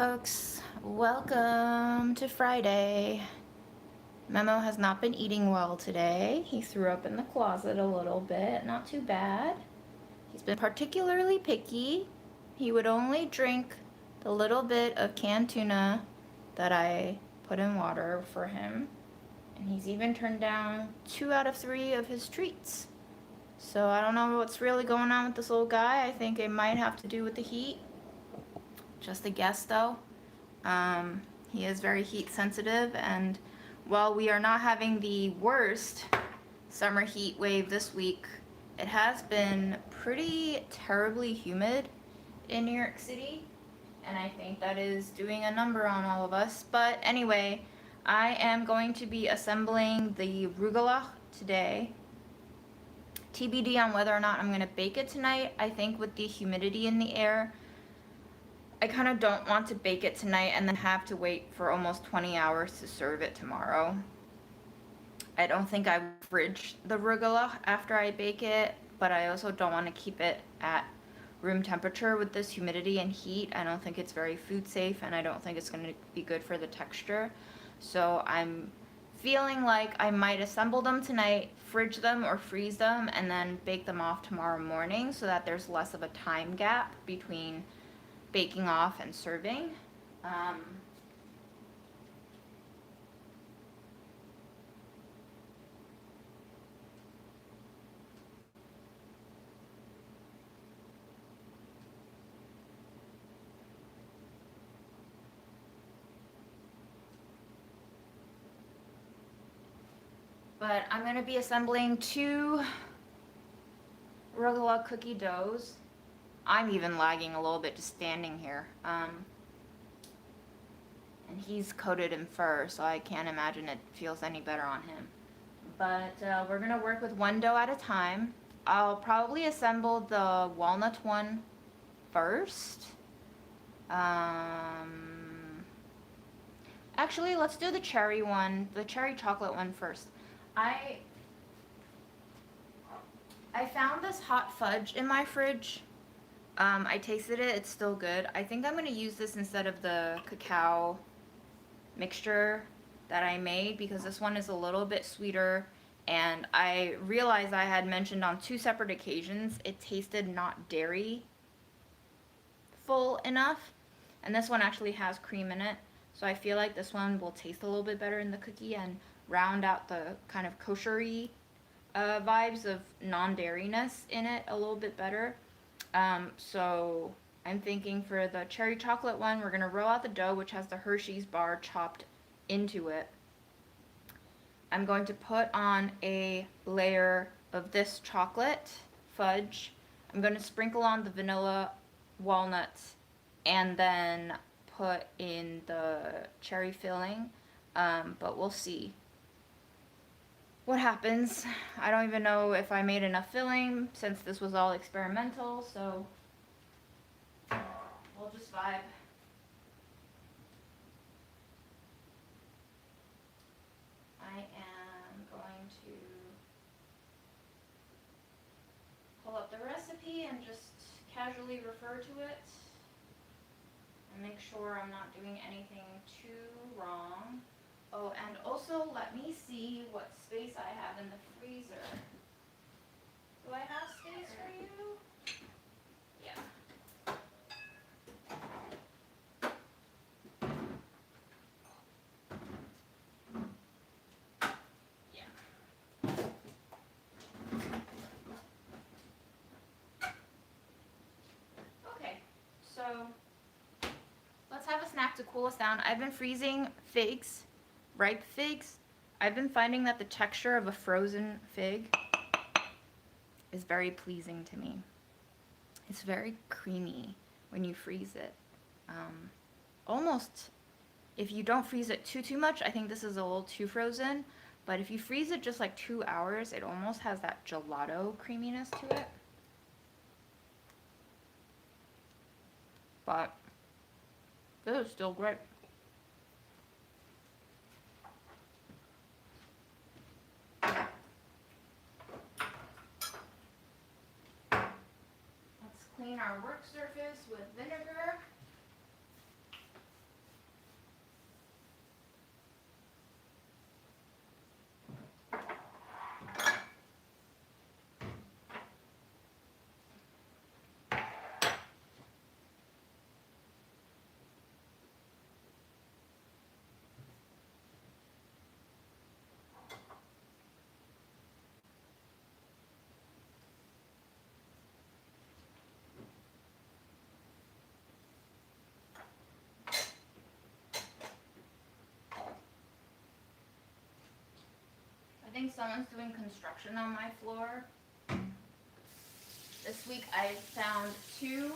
folks, welcome to Friday. Memo has not been eating well today. He threw up in the closet a little bit, not too bad. He's been particularly picky. He would only drink the little bit of canned tuna that I put in water for him. And he's even turned down 2 out of 3 of his treats. So I don't know what's really going on with this little guy. I think it might have to do with the heat. Just a guess though. He is very heat sensitive, and while we are not having the worst summer heat wave this week, it has been pretty terribly humid in New York City, and I think that is doing a number on all of us. But anyway, I am going to be assembling the rugelach today. TBD on whether or not I'm going to bake it tonight. I think with the humidity in the air, I kind of don't want to bake it tonight and then have to wait for almost 20 hours to serve it tomorrow. I don't think I would fridge the rugelach after I bake it, but I also don't want to keep it at room temperature with this humidity and heat. I don't think it's very food safe, and I don't think it's going to be good for the texture. So I'm feeling like I might assemble them tonight, fridge them or freeze them, and then bake them off tomorrow morning so that there's less of a time gap between baking off and serving. But I'm going to be assembling 2 rugelach cookie doughs. I'm even lagging a little bit just standing here. And he's coated in fur, so I can't imagine it feels any better on him. But we're going to work with 1 dough at a time. I'll probably assemble the walnut one first. Actually, let's do the cherry one, the cherry chocolate one first. I found this hot fudge in my fridge. I tasted it, it's still good. I think I'm going to use this instead of the cacao mixture that I made, because this one is a little bit sweeter, and I realized I had mentioned on 2 separate occasions it tasted not dairy full enough, and this one actually has cream in it, so I feel like this one will taste a little bit better in the cookie and round out the kind of kosher-y vibes of non-dairyness in it a little bit better. So I'm thinking for the cherry chocolate one, we're going to roll out the dough, which has the Hershey's bar chopped into it. I'm going to put on a layer of this chocolate fudge. I'm going to sprinkle on the vanilla walnuts and then put in the cherry filling, but we'll see what happens. I don't even know if I made enough filling since this was all experimental, so we'll just vibe. I am going to pull up the recipe and just casually refer to it and make sure I'm not doing anything too wrong. Oh, and also let me see what space I have in the freezer. Do I have space for you? Yeah. Yeah. Okay, so let's have a snack to cool us down. I've been freezing figs. Ripe figs. I've been finding that the texture of a frozen fig is very pleasing to me. It's very creamy when you freeze it. Almost, if you don't freeze it too much, I think this is a little too frozen, but if you freeze it just like 2 hours, it almost has that gelato creaminess to it. But this is still great. Clean our work surface with vinegar. think someone's doing construction on my floor. This week I found 2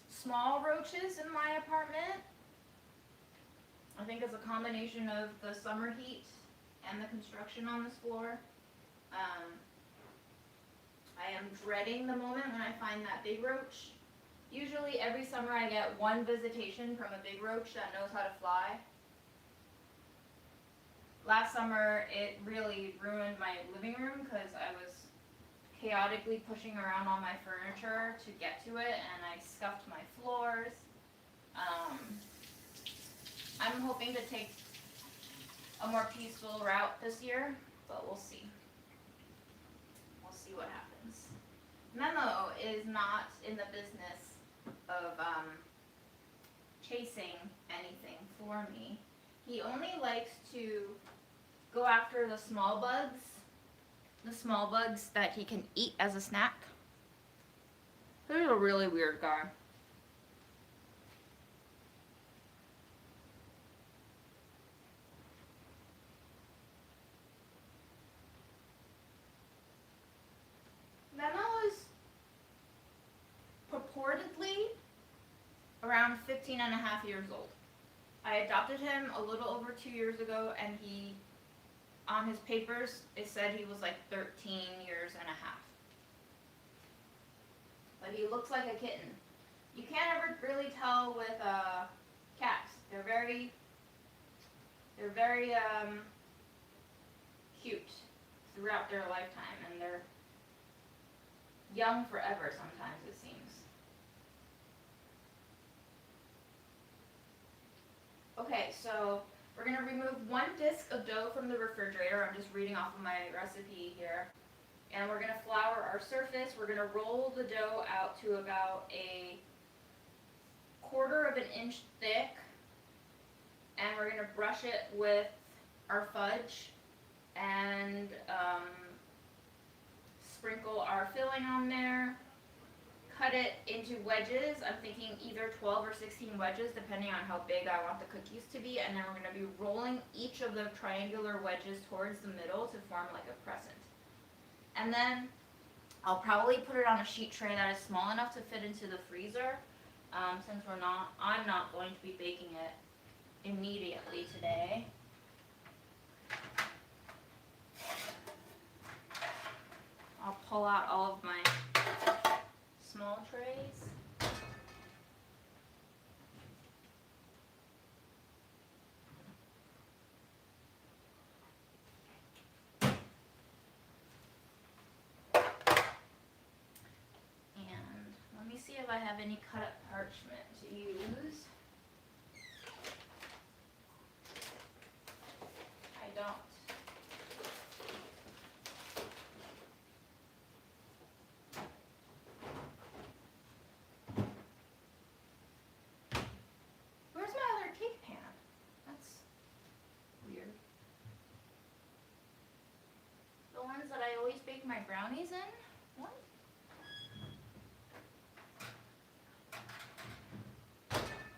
small roaches in my apartment. I think it's a combination of the summer heat and the construction on this floor. I am dreading the moment when I find that big roach. Usually every summer I get 1 visitation from a big roach that knows how to fly. Last summer it really ruined my living room because I was chaotically pushing around all my furniture to get to it, and I scuffed my floors. I'm hoping to take a more peaceful route this year, but we'll see. We'll see what happens. Memo is not in the business of chasing anything for me. He only likes to go after the small bugs that he can eat as a snack. He's a really weird guy. Memo is purportedly around 15 and a half years old. I adopted him a little over 2 years ago, and he, on his papers, it said he was like 13 years and a half. But he looks like a kitten. You can't ever really tell with cats. They're very cute throughout their lifetime, and they're young forever sometimes, it seems. Okay, so we're going to remove 1 disc of dough from the refrigerator. I'm just reading off of my recipe here. And we're going to flour our surface. We're going to roll the dough out to about a 1/4 of an inch thick. And we're going to brush it with our fudge and sprinkle our filling on there. Cut it into wedges. I'm thinking either 12 or 16 wedges, depending on how big I want the cookies to be. And then we're going to be rolling each of the triangular wedges towards the middle to form like a crescent. And then I'll probably put it on a sheet tray that is small enough to fit into the freezer, since I'm not going to be baking it immediately today. I'll pull out all of my small trays. And let me see if I have any cut up parchment to use. I don't. That I always bake my brownies in? What?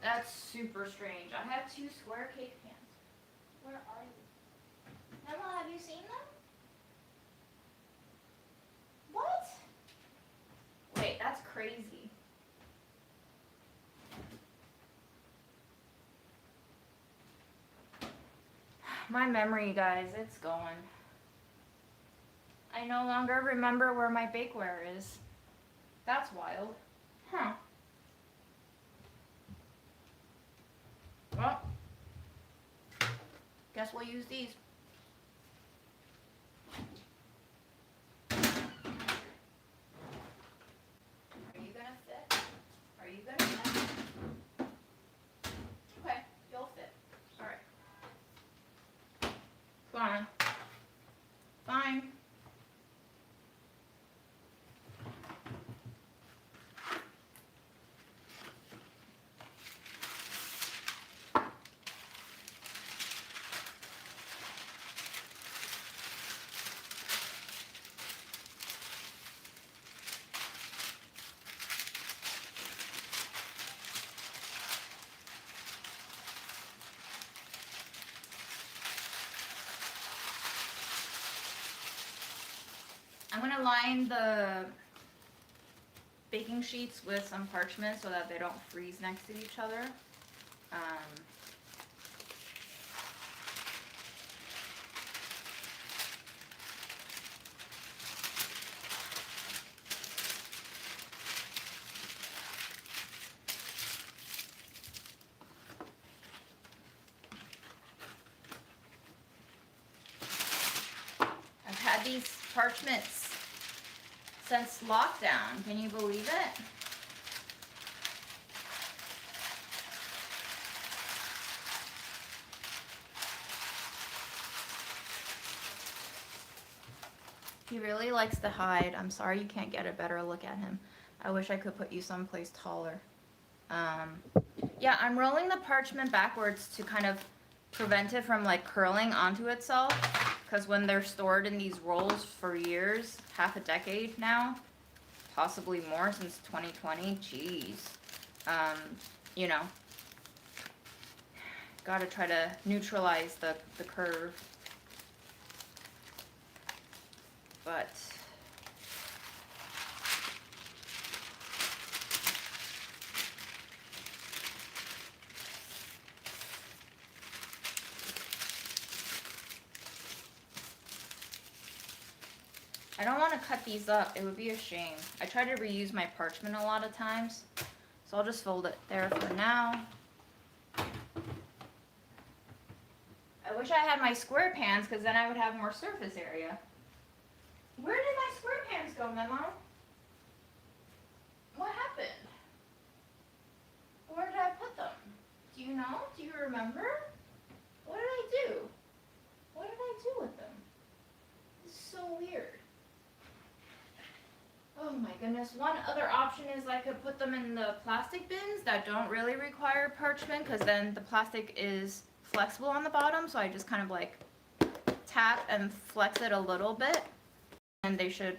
That's super strange. I have 2 square cake pans. Where are you? Emma, have you seen them? What? Wait, that's crazy. My memory, guys, it's going. I no longer remember where my bakeware is. That's wild. Huh. Well, guess we'll use these. Are you gonna fit? Are you gonna fit? Okay, you'll fit. Alright. Fine. Fine. gonna line the baking sheets with some parchment so that they don't freeze next to each other. I've had these parchments since lockdown. Can you believe it? He really likes to hide. I'm sorry you can't get a better look at him. I wish I could put you someplace taller. Yeah, I'm rolling the parchment backwards to kind of prevent it from like curling onto itself, because when they're stored in these rolls for years, half a decade now, possibly more since 2020, geez, you know, gotta try to neutralize the curve. But I don't want to cut these up. It would be a shame. I try to reuse my parchment a lot of times, so I'll just fold it there for now. I wish I had my square pans, because then I would have more surface area. Where did my square pans go, Memo? What happened? Where did I put them? Do you know? Do you remember? What did I do? What did I do with them? This is so weird. Oh my goodness. One other option is I could put them in the plastic bins that don't really require parchment, because then the plastic is flexible on the bottom, so I just kind of like tap and flex it a little bit, and they should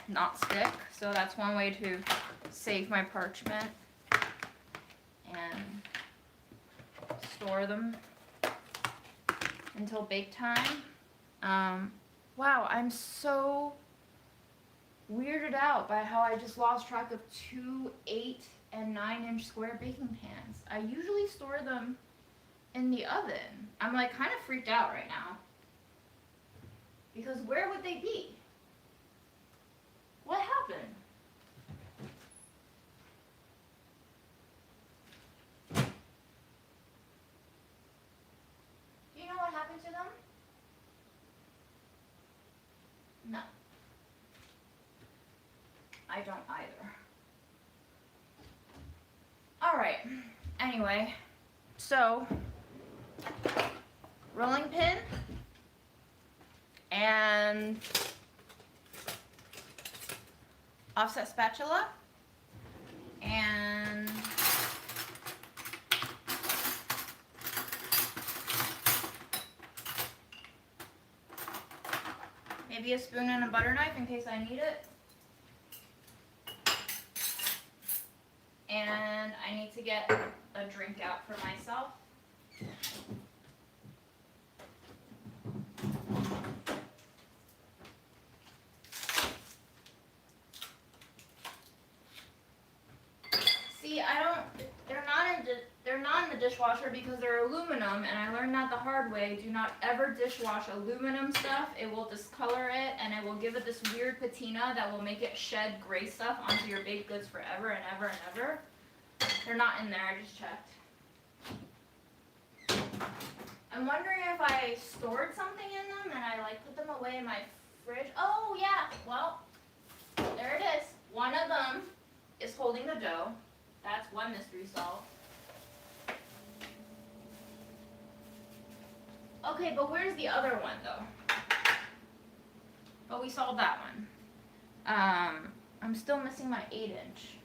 not stick. So that's one way to save my parchment and store them until bake time. Wow, I'm so weirded out by how I just lost track of 2 8 and 9-inch square baking pans. I usually store them in the oven. I'm like kind of freaked out right now, because where would they be? What happened? Do you know what happened to them? No. I don't either. Alright, anyway, so rolling pin and offset spatula and maybe a spoon and a butter knife in case I need it. And I need to get a drink out for myself. See, they're not in the dishwasher because they're aluminum, and I learned that the hard way. Do not ever dishwash aluminum stuff. It will discolor it, and it will give it this weird patina that will make it shed gray stuff onto your baked goods forever and ever and ever. They're not in there, I just checked. I'm wondering if I stored something in them and I like put them away in my fridge. Oh yeah, well, there it is. One of them is holding the dough. That's one mystery solved. Okay, but where's the other one though? Oh, we solved that one. I'm still missing my 8-inch.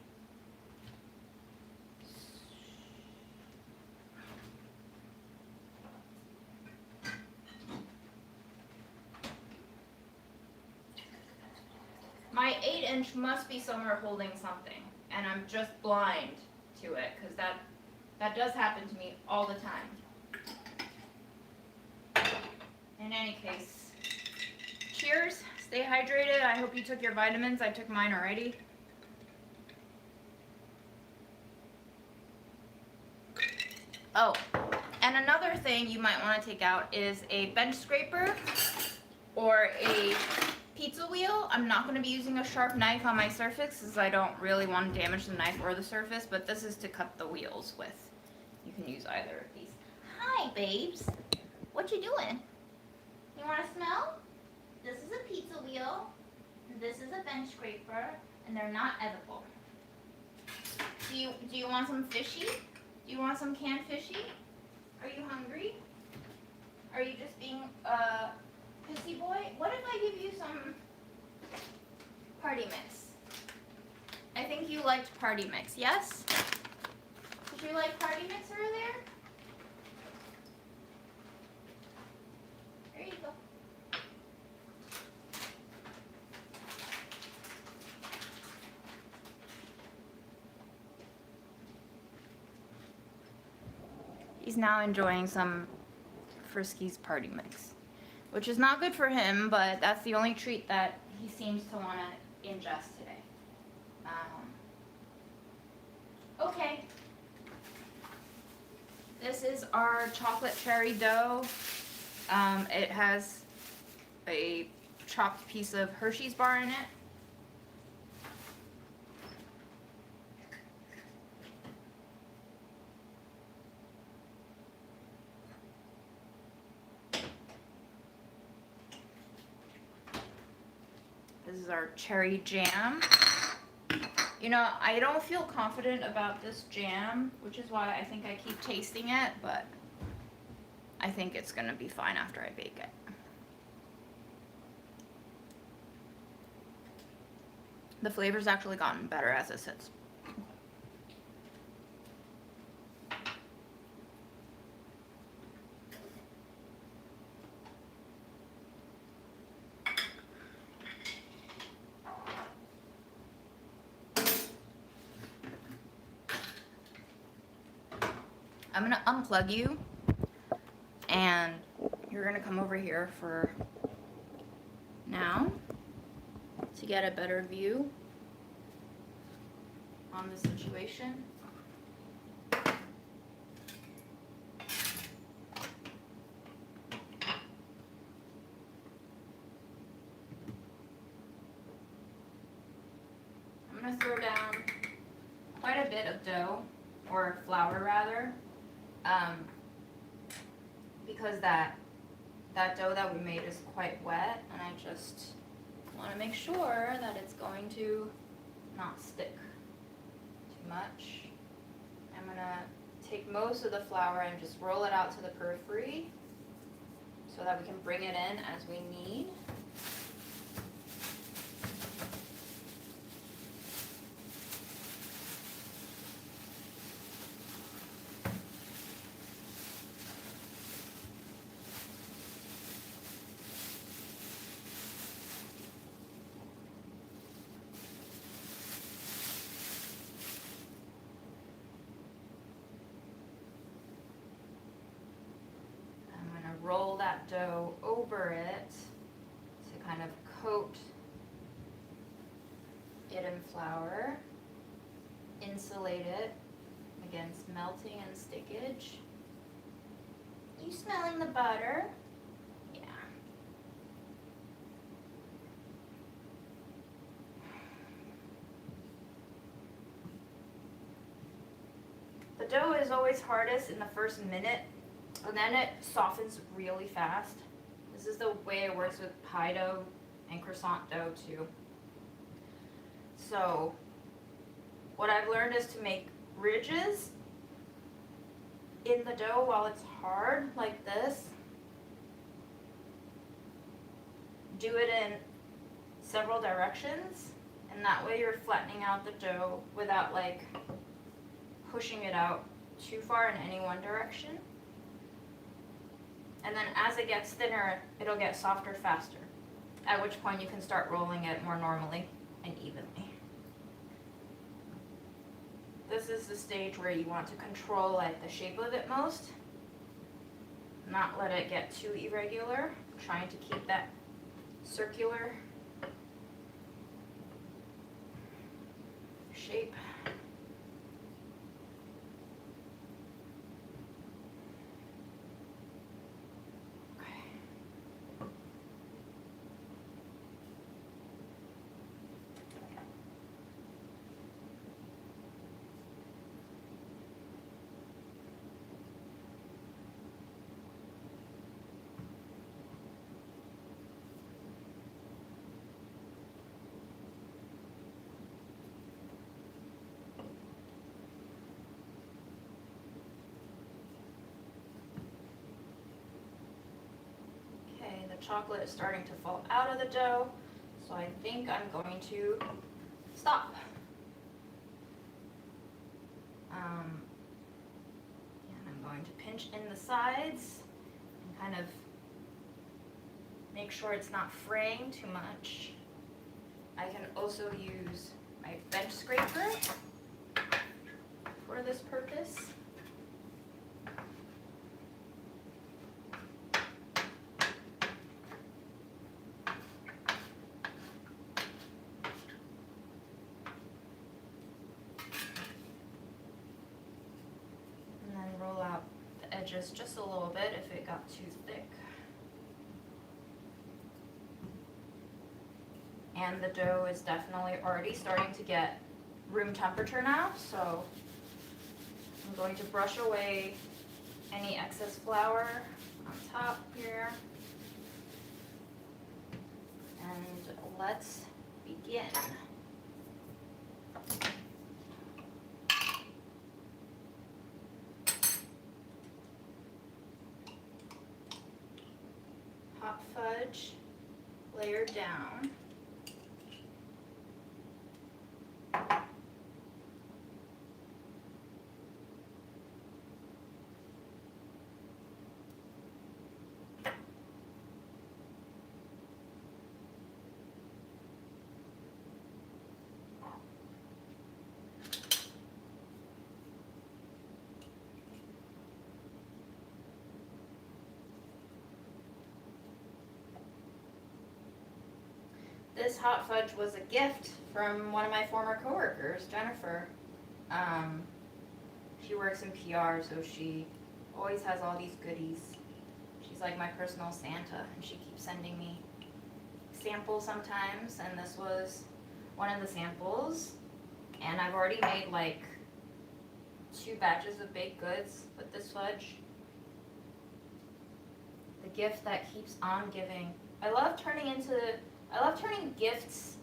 My 8-inch must be somewhere holding something, and I'm just blind to it, because that does happen to me all the time. In any case, cheers. Stay hydrated. I hope you took your vitamins. I took mine already. Oh, and another thing you might want to take out is a bench scraper or a pizza wheel. I'm not going to be using a sharp knife on my surface because I don't really want to damage the knife or the surface, but this is to cut the wheels with. You can use either of these. Hi, babes. What you doing? You want to smell? This is a pizza wheel. This is a bench scraper, and they're not edible. Do you want some fishy? Do you want some canned fishy? Are you hungry? Are you just being a pissy boy? What if I give you some party mix? I think you liked party mix, yes? Did you like party mix earlier? There you go. He's now enjoying some Friskies party mix, which is not good for him, but that's the only treat that he seems to want to ingest today. Okay. This is our chocolate cherry dough. It has a chopped piece of Hershey's bar in it. This is our cherry jam. You know, I don't feel confident about this jam, which is why I think I keep tasting it, but I think it's gonna be fine after I bake it. The flavor's actually gotten better as it sits. I'm gonna unplug you, and you're gonna come over here for now to get a better view on the situation. I'm gonna throw down quite a bit of dough, or flour rather, because that dough that we made is quite wet, and I just want to make sure that it's going to not stick too much. I'm gonna take most of the flour and just roll it out to the periphery so that we can bring it in as we need. Roll that dough over it to kind of coat it in flour, insulate it against melting and stickage. You smelling the butter? Yeah. The dough is always hardest in the first minute, and then it softens really fast. This is the way it works with pie dough and croissant dough too. So what I've learned is to make ridges in the dough while it's hard, like this. Do it in several directions, and that way you're flattening out the dough without like pushing it out too far in any one direction. And then as it gets thinner, it'll get softer faster, at which point you can start rolling it more normally and evenly. This is the stage where you want to control like the shape of it most, not let it get too irregular, trying to keep that circular shape. Chocolate is starting to fall out of the dough, so I think I'm going to stop. And I'm going to pinch in the sides and kind of make sure it's not fraying too much. I can also use my bench scraper for this purpose. Edges just a little bit if it got too thick. And the dough is definitely already starting to get room temperature now, so I'm going to brush away any excess flour on top here. And let's begin. Hot fudge layered down. This hot fudge was a gift from one of my former coworkers, Jennifer. She works in PR, so she always has all these goodies. She's like my personal Santa, and she keeps sending me samples sometimes, and this was one of the samples. And I've already made like 2 batches of baked goods with this fudge. The gift that keeps on giving. I love turning gifts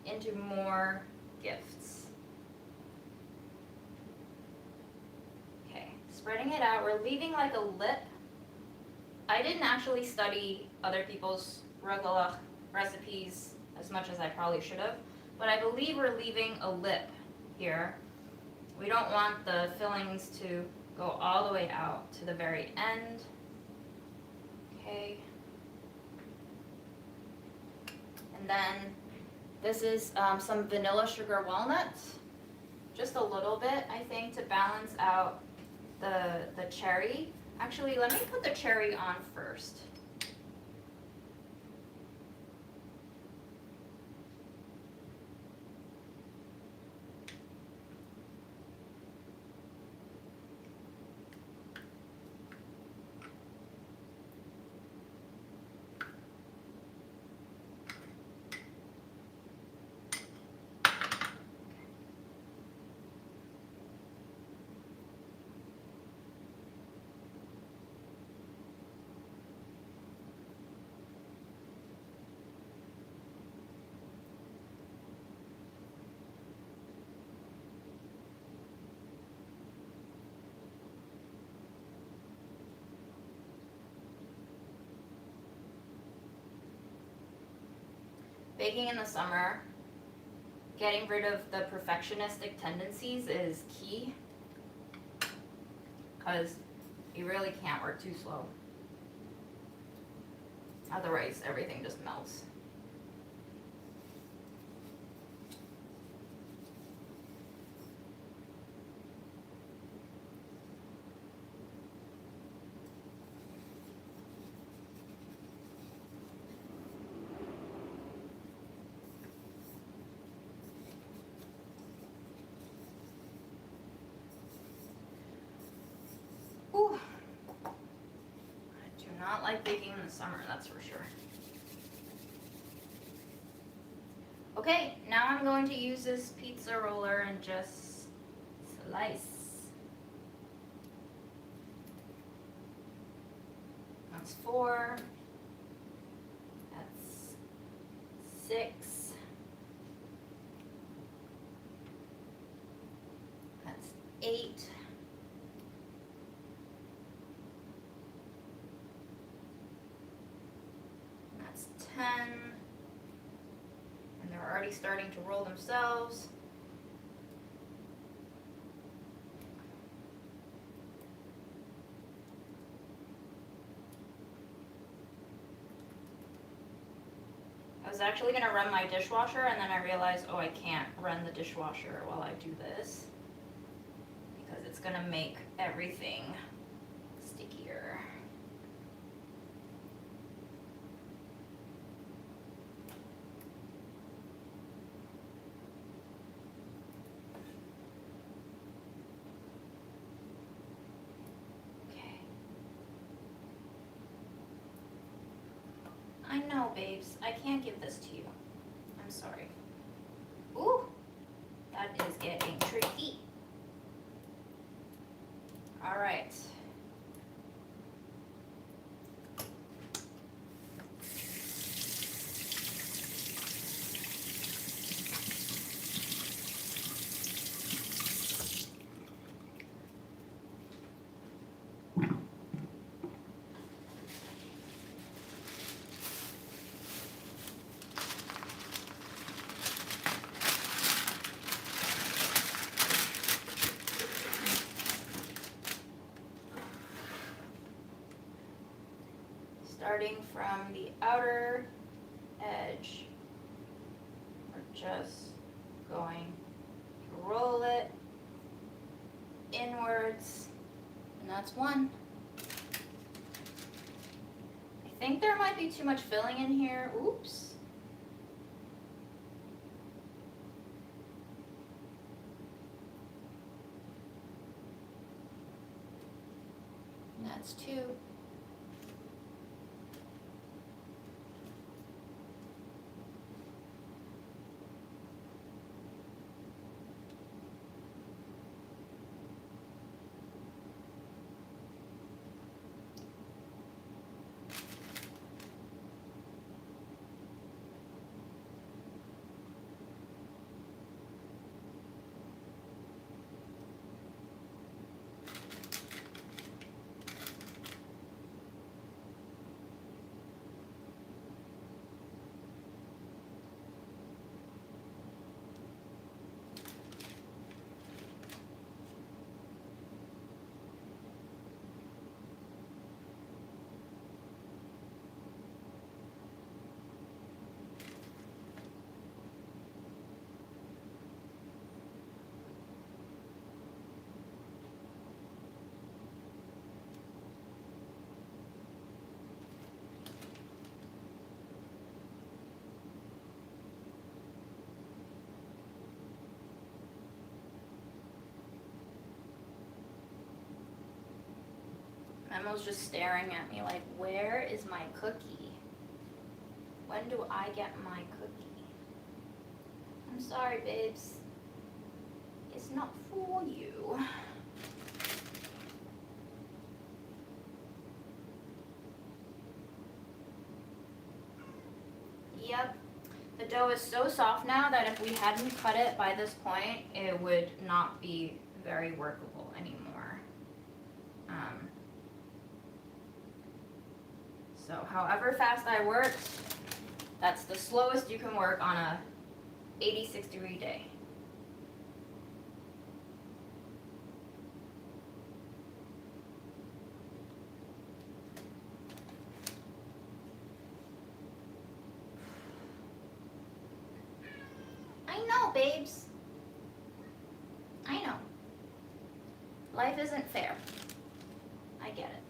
into more gifts. Okay, spreading it out. We're leaving like a lip. I didn't actually study other people's rugelach recipes as much as I probably should have, but I believe we're leaving a lip here. We don't want the fillings to go all the way out to the very end. Okay. And then this is some vanilla sugar walnuts, just a little bit, I think, to balance out the cherry. Actually, let me put the cherry on first. Baking in the summer, getting rid of the perfectionistic tendencies is key, because you really can't work too slow. Otherwise, everything just melts. not like baking in the summer, that's for sure. Okay, now I'm going to use this pizza roller and just slice. That's 4. That's 6. That's 8. That's 10. And they're already starting to roll themselves. I was actually going to run my dishwasher, and then I realized, oh, I can't run the dishwasher while I do this because it's going to make everything stickier. Okay. I know, babes. I can't give this to you. I'm sorry. Ooh, that is getting tricky. All right. Starting from the outer edge, we're just going to roll it inwards, and that's 1. I think there might be too much filling in here. Oops. And that's 2. Memo's just staring at me like, where is my cookie? When do I get my cookie? I'm sorry, babes. It's not for you. Yep. The dough is so soft now that if we hadn't cut it by this point, it would not be very workable anymore. So however fast I worked, that's the slowest you can work on a 86-degree day. I know, babes. I know. Life isn't fair. I get it.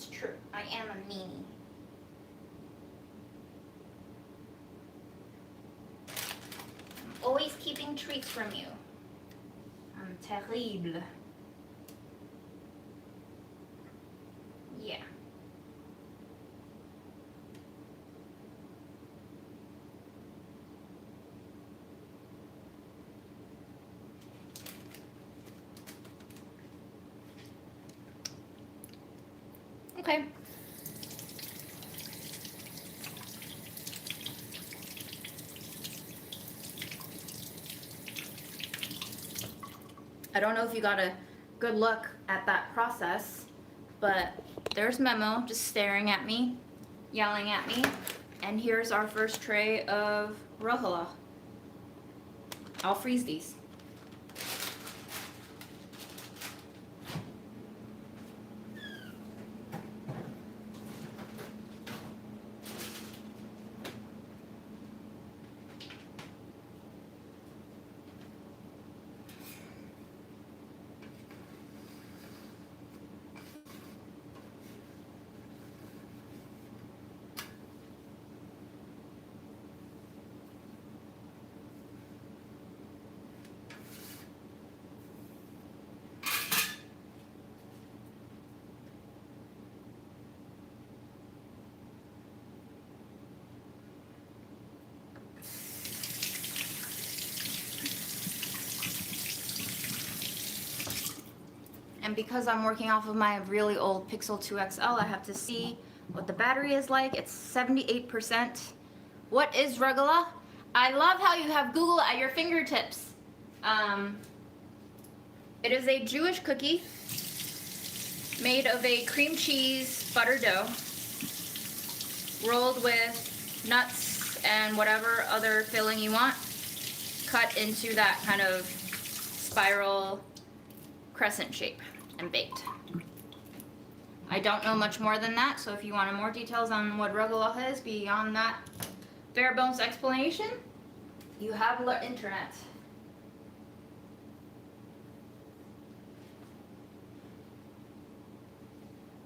It's true. I am a meanie. I'm always keeping treats from you. I'm terrible. Yeah. Okay. I don't know if you got a good look at that process, but there's Memo just staring at me, yelling at me, and here's our first tray of rugelach. I'll freeze these. And because I'm working off of my really old Pixel 2 XL, I have to see what the battery is like. It's 78%. What is rugelach? I love how you have Google at your fingertips. It is a Jewish cookie made of a cream cheese butter dough rolled with nuts and whatever other filling you want, cut into that kind of spiral crescent shape and baked. I don't know much more than that, so if you wanted more details on what rugelach is beyond that bare bones explanation, you have the internet.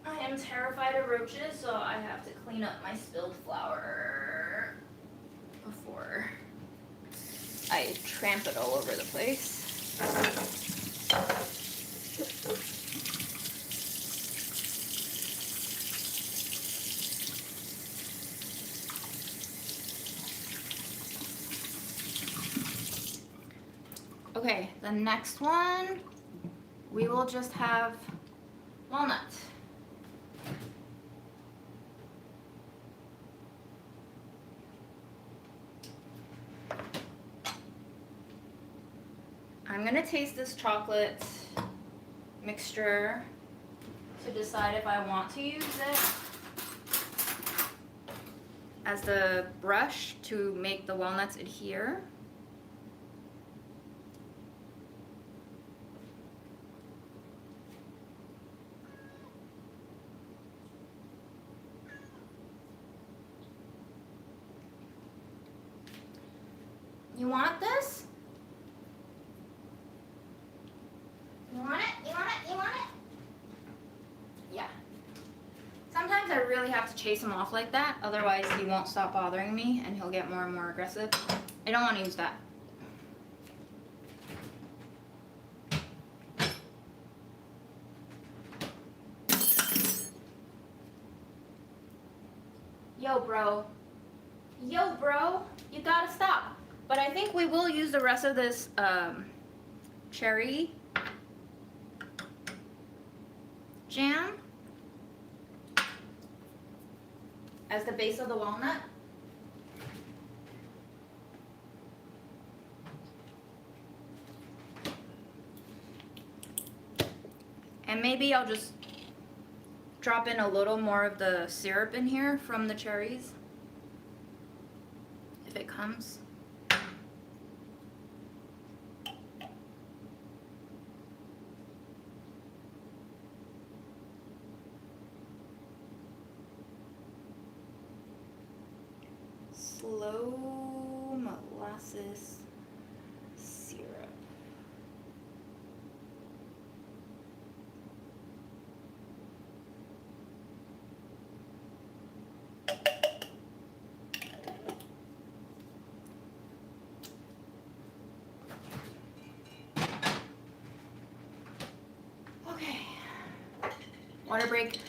I am terrified of roaches, so I have to clean up my spilled flour before I tramp it all over the place. Okay, the next one, we will just have walnut. I'm gonna taste this chocolate mixture to decide if I want to use it as the brush to make the walnuts adhere. You want this? You want it? You want it? You want it? Yeah. Sometimes I really have to chase him off like that, otherwise he won't stop bothering me and he'll get more and more aggressive. I don't want to use that. Yo, bro. Yo, bro. You gotta stop. But I think we will use the rest of this cherry jam as the base of the walnut. And maybe I'll just drop in a little more of the syrup in here from the cherries, if it comes. Slow molasses syrup. Water break.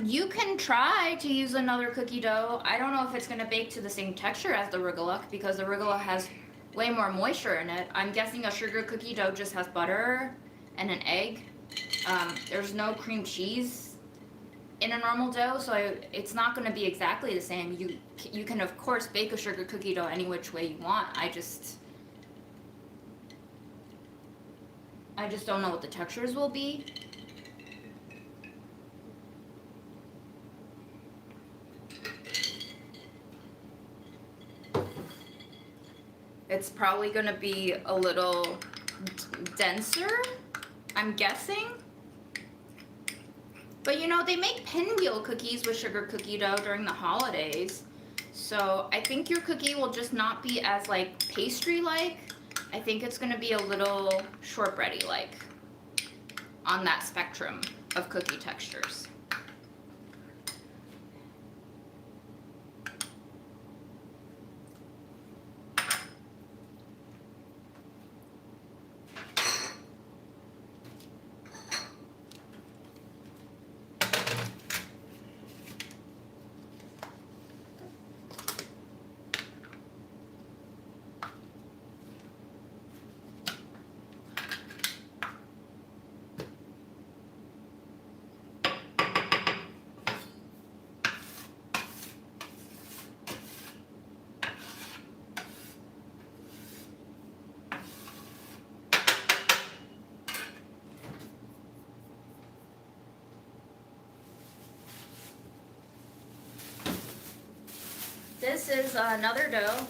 You can try to use another cookie dough. I don't know if it's gonna bake to the same texture as the rugelach because the rugelach has way more moisture in it. I'm guessing a sugar cookie dough just has butter and an egg. There's no cream cheese in a normal dough, so it's not gonna be exactly the same. You can of course bake a sugar cookie dough any which way you want. I just don't know what the textures will be. It's probably gonna be a little denser, I'm guessing. But you know, they make pinwheel cookies with sugar cookie dough during the holidays. So I think your cookie will just not be as like pastry-like. I think it's gonna be a little shortbready-like on that spectrum of cookie textures. This is another dough.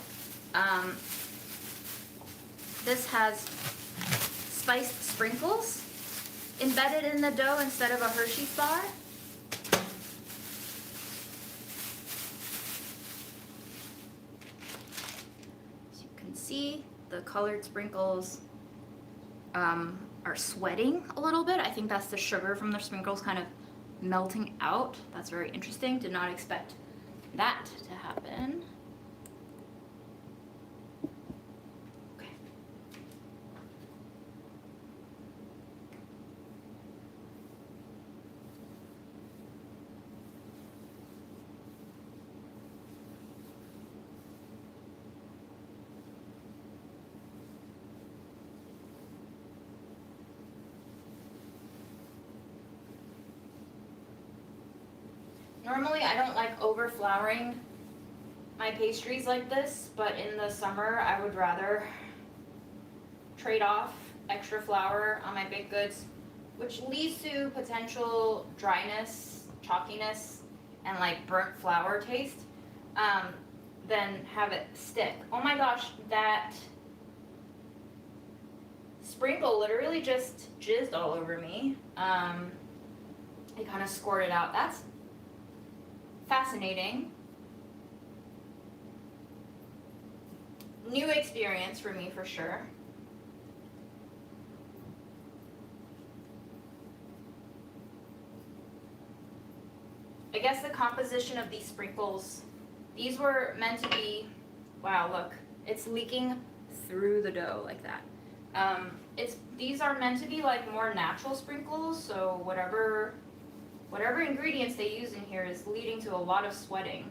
This has spiced sprinkles embedded in the dough instead of a Hershey's bar. As you can see, the colored sprinkles are sweating a little bit. I think that's the sugar from the sprinkles kind of melting out. That's very interesting. Did not expect that to happen. Okay. Normally I don't like over flouring my pastries like this, but in the summer I would rather trade off extra flour on my baked goods, which leads to potential dryness, chalkiness, and like burnt flour taste, than have it stick. Oh my gosh, that sprinkle literally just jizzed all over me. It kind of squirted out. That's fascinating. New experience for me for sure. I guess the composition of these sprinkles, these were meant to be, wow, look, it's leaking through the dough like that. These are meant to be like more natural sprinkles, so whatever ingredients they use in here is leading to a lot of sweating.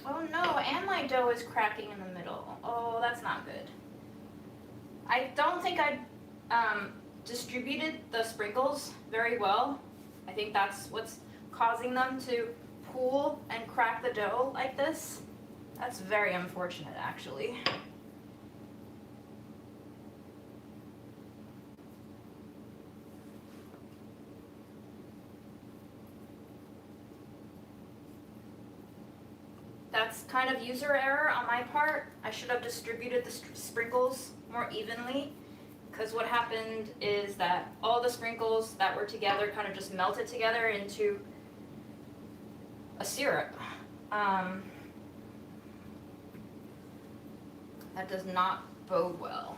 Oh no, and my dough is cracking in the middle. Oh, that's not good. I don't think I distributed the sprinkles very well. I think that's what's causing them to pool and crack the dough like this. That's very unfortunate, actually. That's kind of user error on my part. I should have distributed the sprinkles more evenly, because what happened is that all the sprinkles that were together kind of just melted together into a syrup. That does not bode well.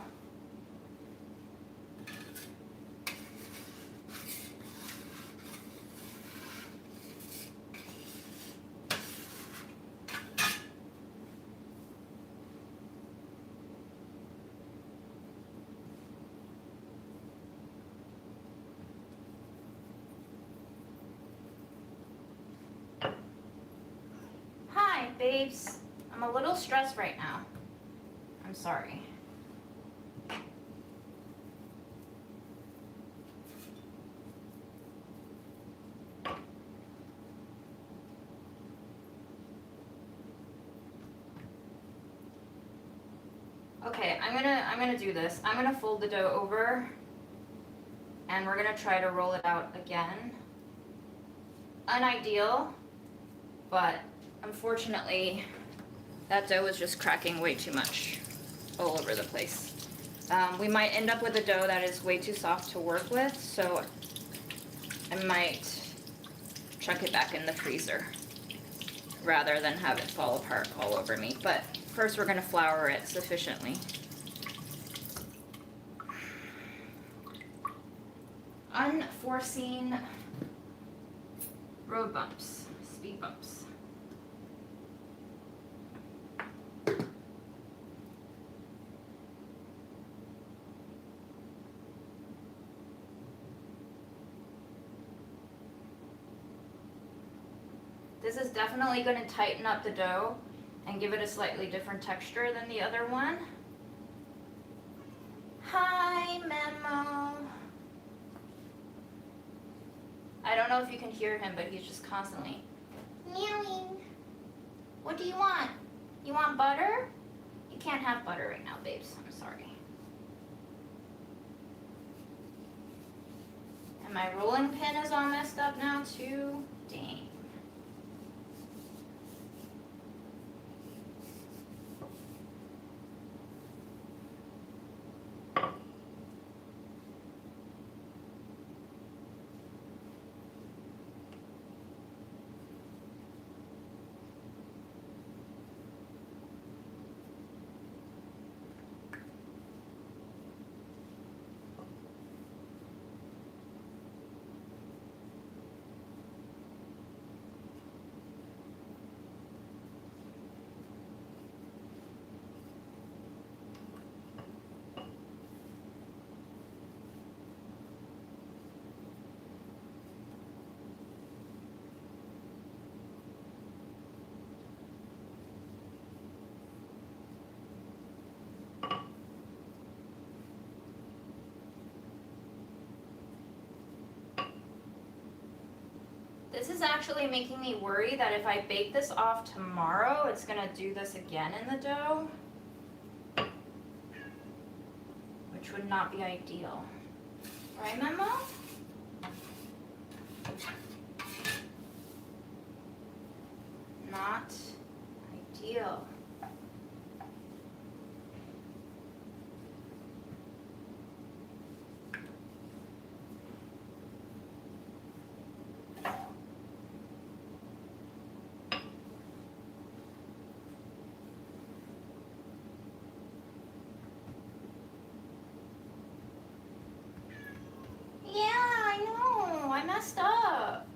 Hi, babes. I'm a little stressed right now. I'm sorry. Okay, I'm gonna do this. I'm gonna fold the dough over and we're gonna try to roll it out again. Unideal, but unfortunately that dough is just cracking way too much all over the place. We might end up with a dough that is way too soft to work with, so I might chuck it back in the freezer rather than have it fall apart all over me. But first we're gonna flour it sufficiently. Unforeseen road bumps, speed bumps. This is definitely going to tighten up the dough and give it a slightly different texture than the other one. Hi, Memo. I don't know if you can hear him, but he's just constantly meowing. What do you want? You want butter? You can't have butter right now, babes. I'm sorry. And my rolling pin is all messed up now too. Dang. This is actually making me worry that if I bake this off tomorrow, it's gonna do this again in the dough, which would not be ideal. Right, Memo? Not ideal. I messed up.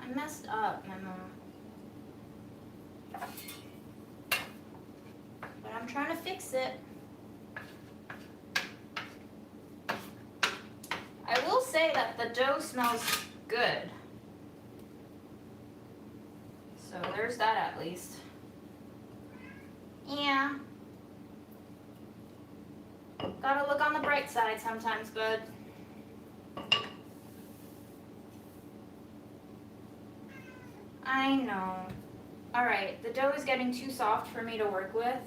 I messed up, Memo. But I'm trying to fix it. I will say that the dough smells good. So there's that at least. Yeah. Gotta look on the bright side sometimes, bud. I know. Alright, the dough is getting too soft for me to work with.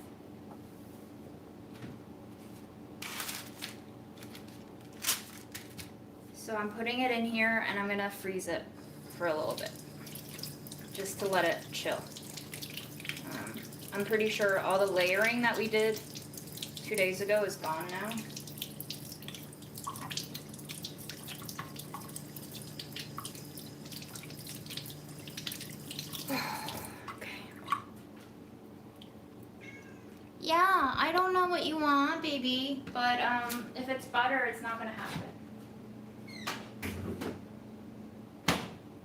So I'm putting it in here and I'm gonna freeze it for a little bit, just to let it chill. I'm pretty sure all the layering that we did 2 days ago is gone now. what you want, baby, but if it's butter, it's not gonna happen.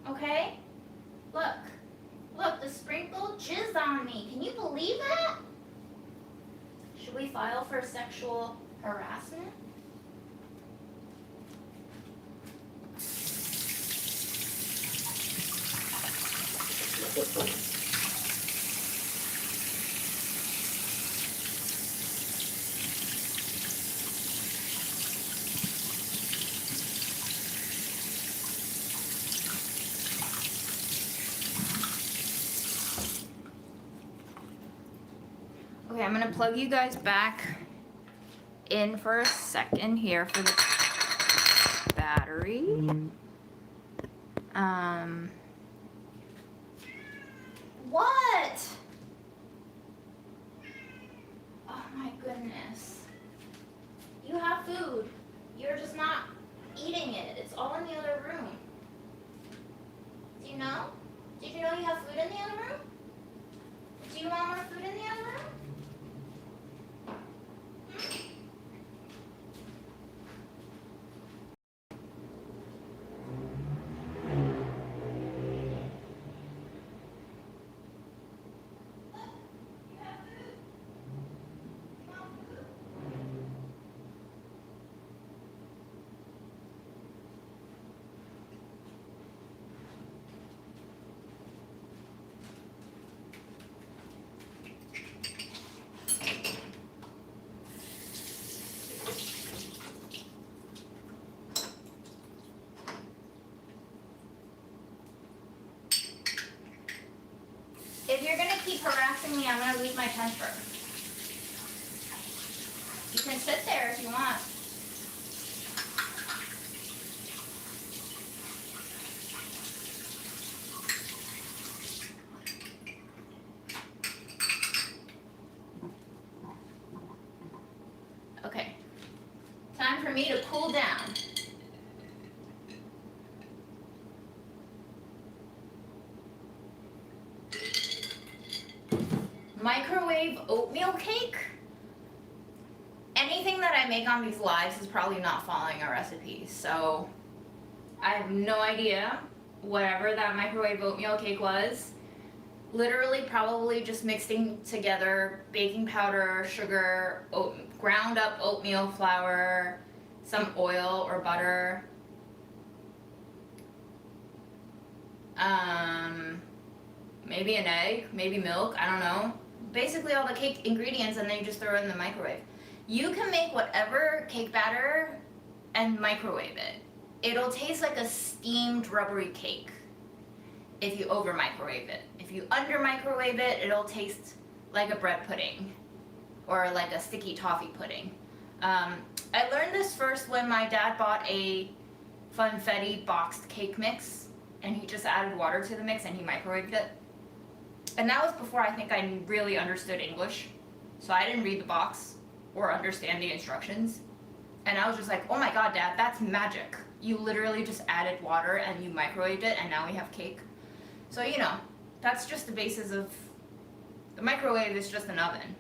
Okay? Look, the sprinkled jizz on me. Can you believe that? Should we file for sexual harassment? Okay, I'm gonna plug you guys back in for a second here for the battery. What? Oh my goodness. You have food. You're just not eating it. It's all in the other room. Do you know? Did you know you have food in the other room? Do you want more food in the other room? If you're gonna keep harassing me, I'm gonna lose my temper. You can sit there if you want. Okay. Time for me to cool down. Microwave oatmeal cake? Anything that I make on these lives is probably not following a recipe, so I have no idea. Whatever that microwave oatmeal cake was, literally probably just mixing together baking powder, sugar, ground up oatmeal flour, some oil or butter, maybe an egg, maybe milk, I don't know. Basically all the cake ingredients, and then you just throw it in the microwave. You can make whatever cake batter and microwave it. It'll taste like a steamed rubbery cake if you over microwave it. If you under microwave it, it'll taste like a bread pudding or like a sticky toffee pudding. I learned this first when my dad bought a funfetti boxed cake mix, and he just added water to the mix and he microwaved it. And that was before I think I really understood English, so I didn't read the box or understand the instructions. And I was just like, oh my god, Dad, that's magic. You literally just added water and you microwaved it, and now we have cake. So, you know, that's just the basis of, the microwave is just an oven.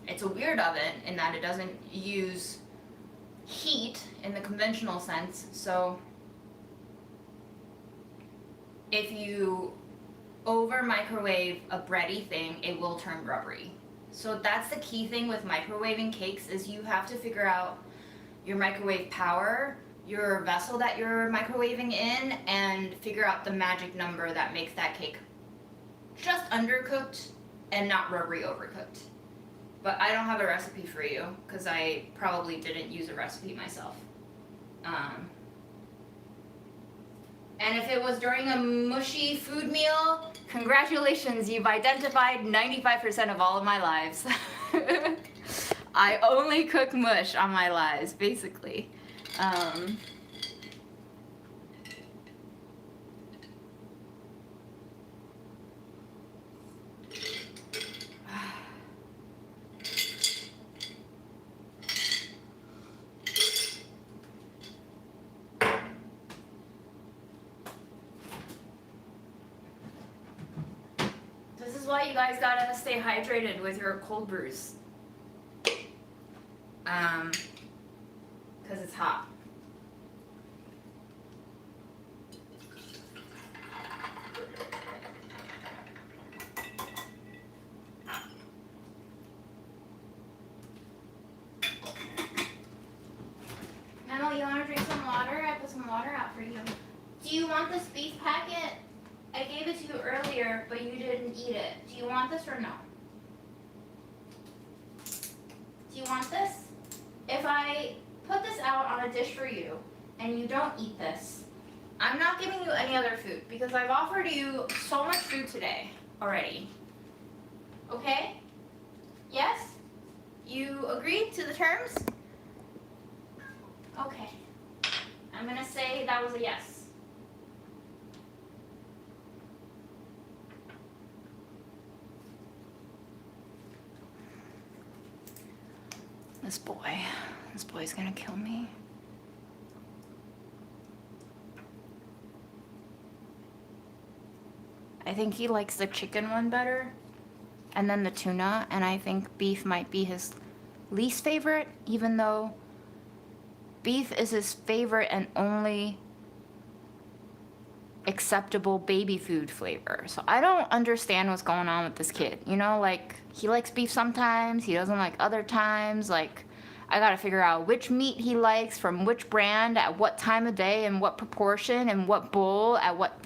It's a weird oven in that it doesn't use heat in the conventional sense, so if you over microwave a bready thing, it will turn rubbery. So that's the key thing with microwaving cakes, is you have to figure out your microwave power, your vessel that you're microwaving in, and figure out the magic number that makes that cake just undercooked and not rubbery overcooked. But I don't have a recipe for you, because I probably didn't use a recipe myself. And if it was during a mushy food meal, congratulations, you've identified 95% of all of my lives. I only cook mush on my lives, basically. This is why you guys gotta stay hydrated with your cold brews. because it's hot. Memo, you want to drink some water? I put some water out for you. Do you want this beef packet? I gave it to you earlier, but you didn't eat it. Do you want this or no? Do you want this? If I put this out on a dish for you and you don't eat this, I'm not giving you any other food because I've offered you so much food today already. Okay? Yes? You agreed to the terms? Okay. I'm gonna say that was a yes. This boy's gonna kill me. I think he likes the chicken one better, and then the tuna, and I think beef might be his least favorite, even though beef is his favorite and only acceptable baby food flavor. So I don't understand what's going on with this kid. You know, like, he likes beef sometimes, he doesn't like other times. Like, I gotta figure out which meat he likes from which brand at what time of day and what proportion and what bowl at what.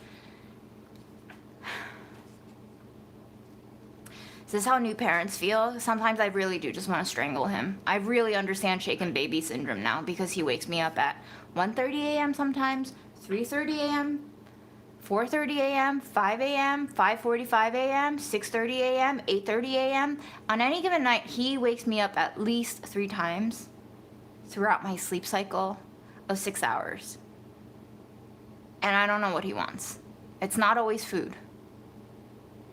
Is this how new parents feel? Sometimes I really do just want to strangle him. I really understand shaken baby syndrome now because he wakes me up at 1:30 a.m. sometimes, 3:30 a.m., 4:30 a.m., 5 a.m., 5:45 a.m., 6:30 a.m., 8:30 a.m. On any given night, he wakes me up at least 3 times throughout my sleep cycle of 6 hours. And I don't know what he wants. It's not always food.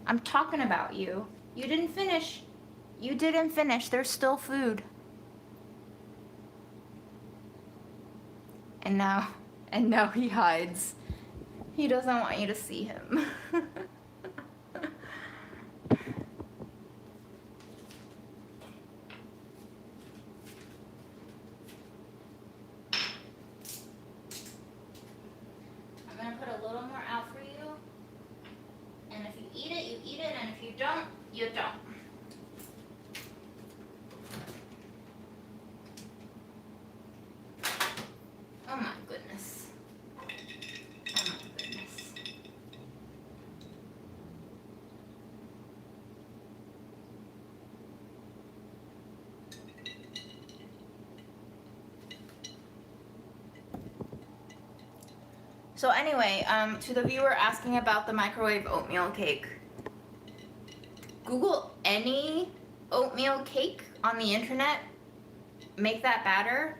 I'm talking about you. You didn't finish. You didn't finish. There's still food. And now he hides. He doesn't want you to see him. I'm gonna put a little more out for you. And if you eat it, you eat it. And if you don't, you don't. Oh my goodness. Oh my goodness. So anyway, to the viewer asking about the microwave oatmeal cake, Google any oatmeal cake on the internet, make that batter,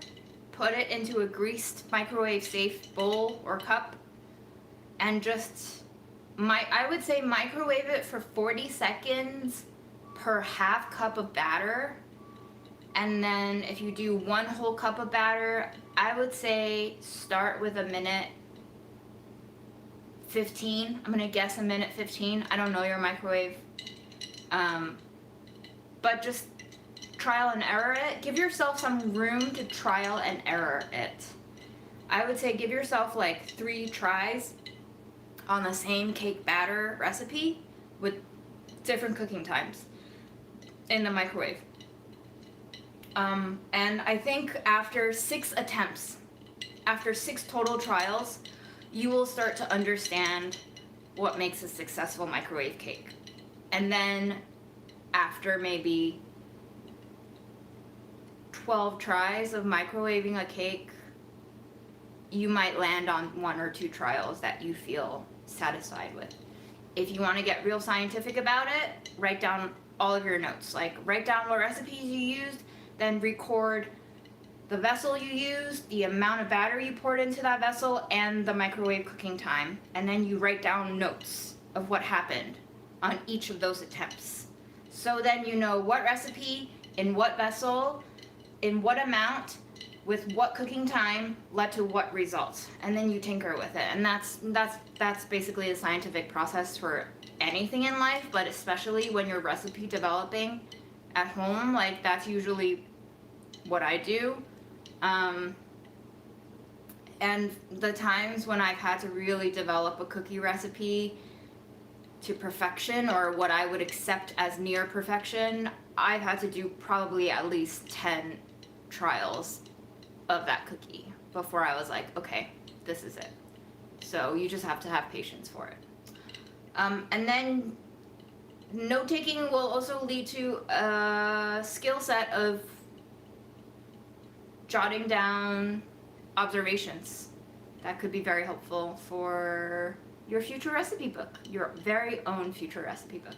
put it into a greased microwave safe bowl or cup, and just, I would say microwave it for 40 seconds per half cup of batter. And then if you do 1 whole cup of batter, I would say start with a minute 15. I'm gonna guess a minute 15. I don't know your microwave. But just trial and error it. Give yourself some room to trial and error it. I would say give yourself like 3 tries on the same cake batter recipe with different cooking times in the microwave. And I think after 6 attempts, after 6 total trials, you will start to understand what makes a successful microwave cake. And then after maybe 12 tries of microwaving a cake, you might land on 1 or 2 trials that you feel satisfied with. If you want to get real scientific about it, write down all of your notes. Like, write down what recipes you used, then record the vessel you used, the amount of batter you poured into that vessel, and the microwave cooking time. And then you write down notes of what happened on each of those attempts. So then you know what recipe, in what vessel, in what amount, with what cooking time led to what results. And then you tinker with it. And that's basically the scientific process for anything in life, but especially when you're recipe developing at home. Like, that's usually what I do. And the times when I've had to really develop a cookie recipe to perfection, or what I would accept as near perfection, I've had to do probably at least 10 trials of that cookie before I was like, okay, this is it. So you just have to have patience for it. And then note taking will also lead to a skill set of jotting down observations. That could be very helpful for your future recipe book, your very own future recipe book.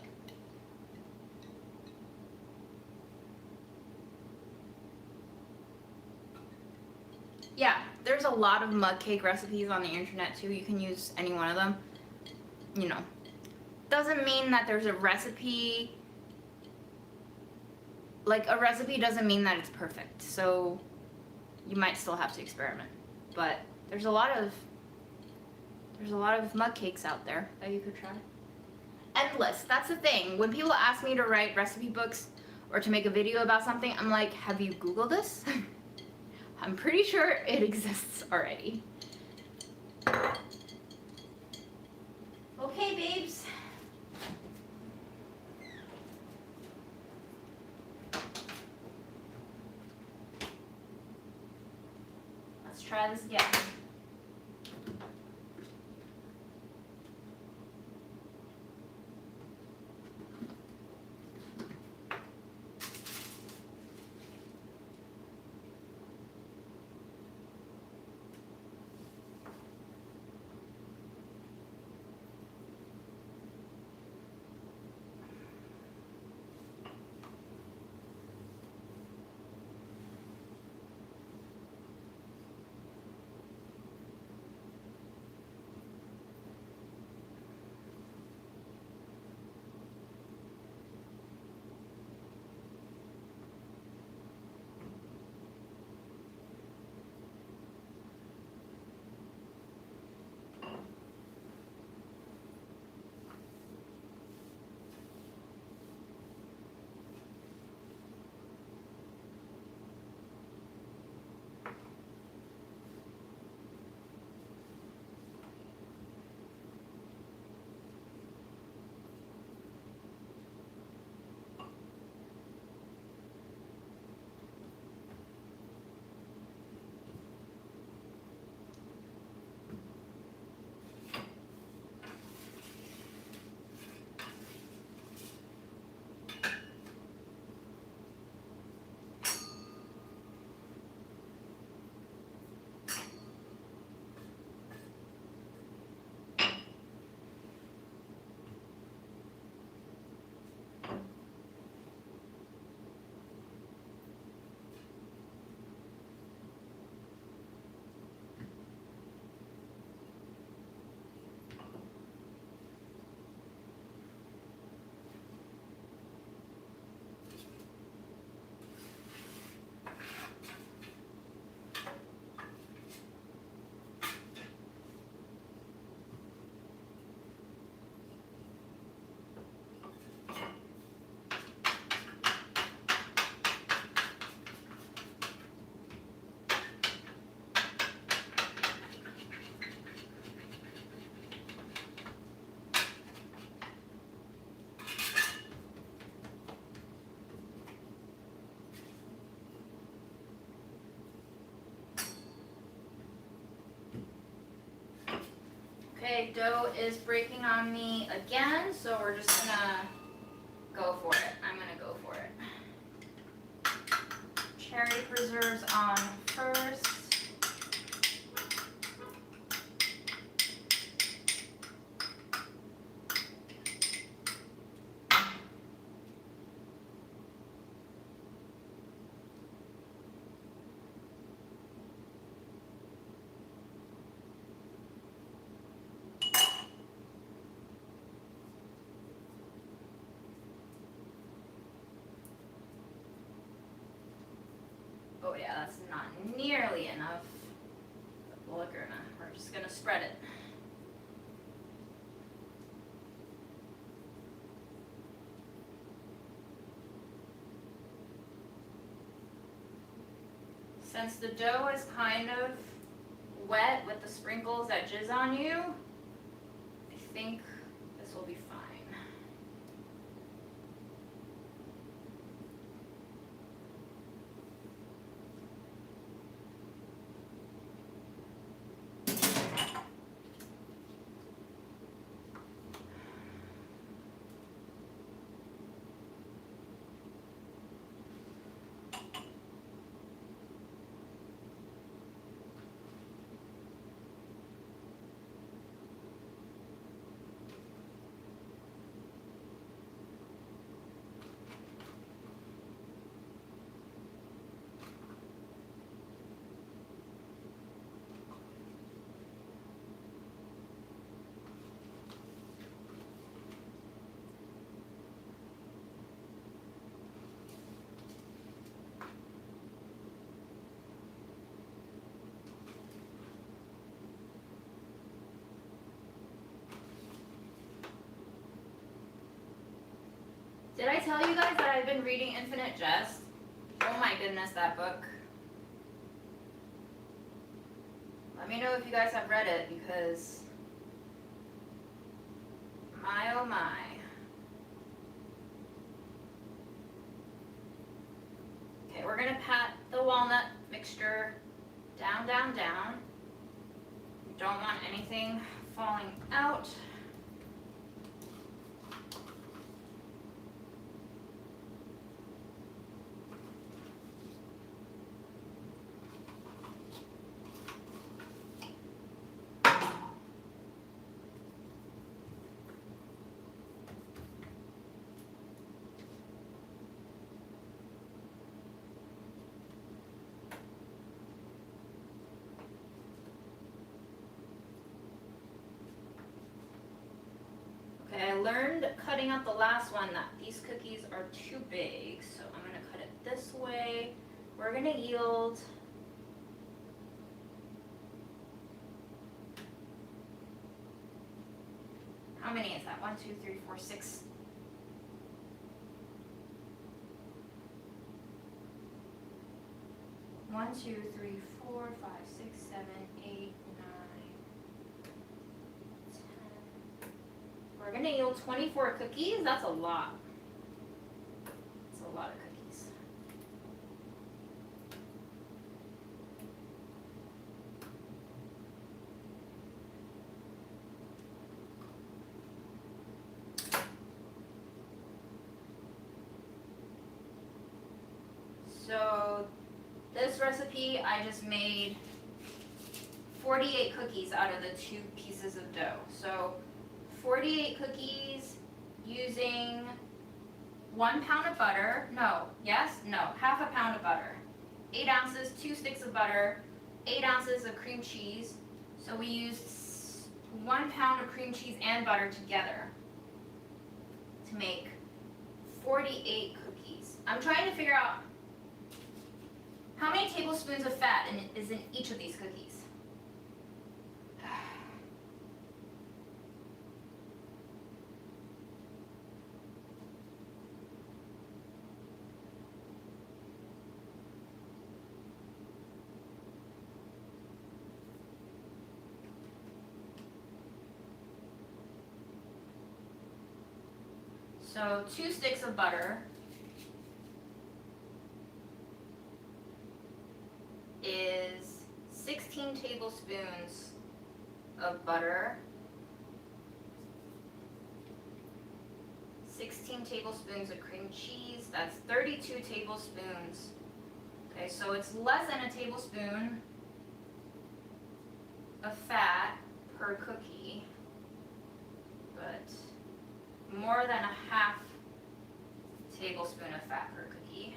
Yeah, there's a lot of mug cake recipes on the internet too. You can use any one of them. You know, doesn't mean that there's a recipe. Like, a recipe doesn't mean that it's perfect. So you might still have to experiment. But there's a lot of mug cakes out there that you could try. Endless. That's the thing. When people ask me to write recipe books or to make a video about something, I'm like, have you Googled this? I'm pretty sure it exists already. Okay, babes. Let's try this again. Okay, dough is breaking on me again, so we're just gonna go for it. I'm gonna go for it. Cherry preserves on first. Oh yeah, that's not nearly enough. We're just gonna spread it. Since the dough is kind of wet with the sprinkles that jizz on you, I think this will be fine. Did I tell you guys that I've been reading Infinite Jest? Oh my goodness, that book. Let me know if you guys have read it, because my oh my. Okay, we're gonna pat the walnut mixture down, down, down. You don't want anything falling out. I learned cutting out the last one that these cookies are too big, so I'm going to cut it this way. We're going to yield how many is that? 1, 2, 3, 4, 6. One, 2, 3, 4, 5, 6, 7, 8, 9. We're going to yield 24 cookies. That's a lot. That's a lot of cookies. So this recipe, I just made 48 cookies out of the 2 pieces of dough. So 48 cookies using 1 pound of butter. Half a pound of butter. 8 ounces, 2 sticks of butter, 8 ounces of cream cheese. So we used 1 pound of cream cheese and butter together to make 48 cookies. I'm trying to figure out how many tablespoons of fat is in each of these cookies. So 2 sticks of butter is 16 tablespoons of butter, 16 tablespoons of cream cheese, that's 32 tablespoons. Okay, so it's less than a tablespoon of fat per cookie, but more than a half tablespoon of fat per cookie.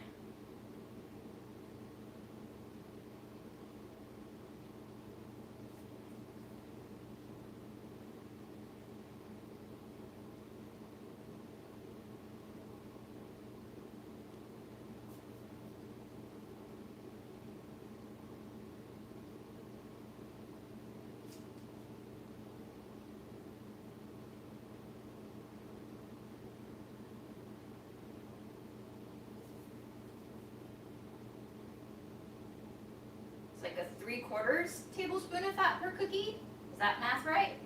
3/4 tablespoon of fat per cookie. Is that math right?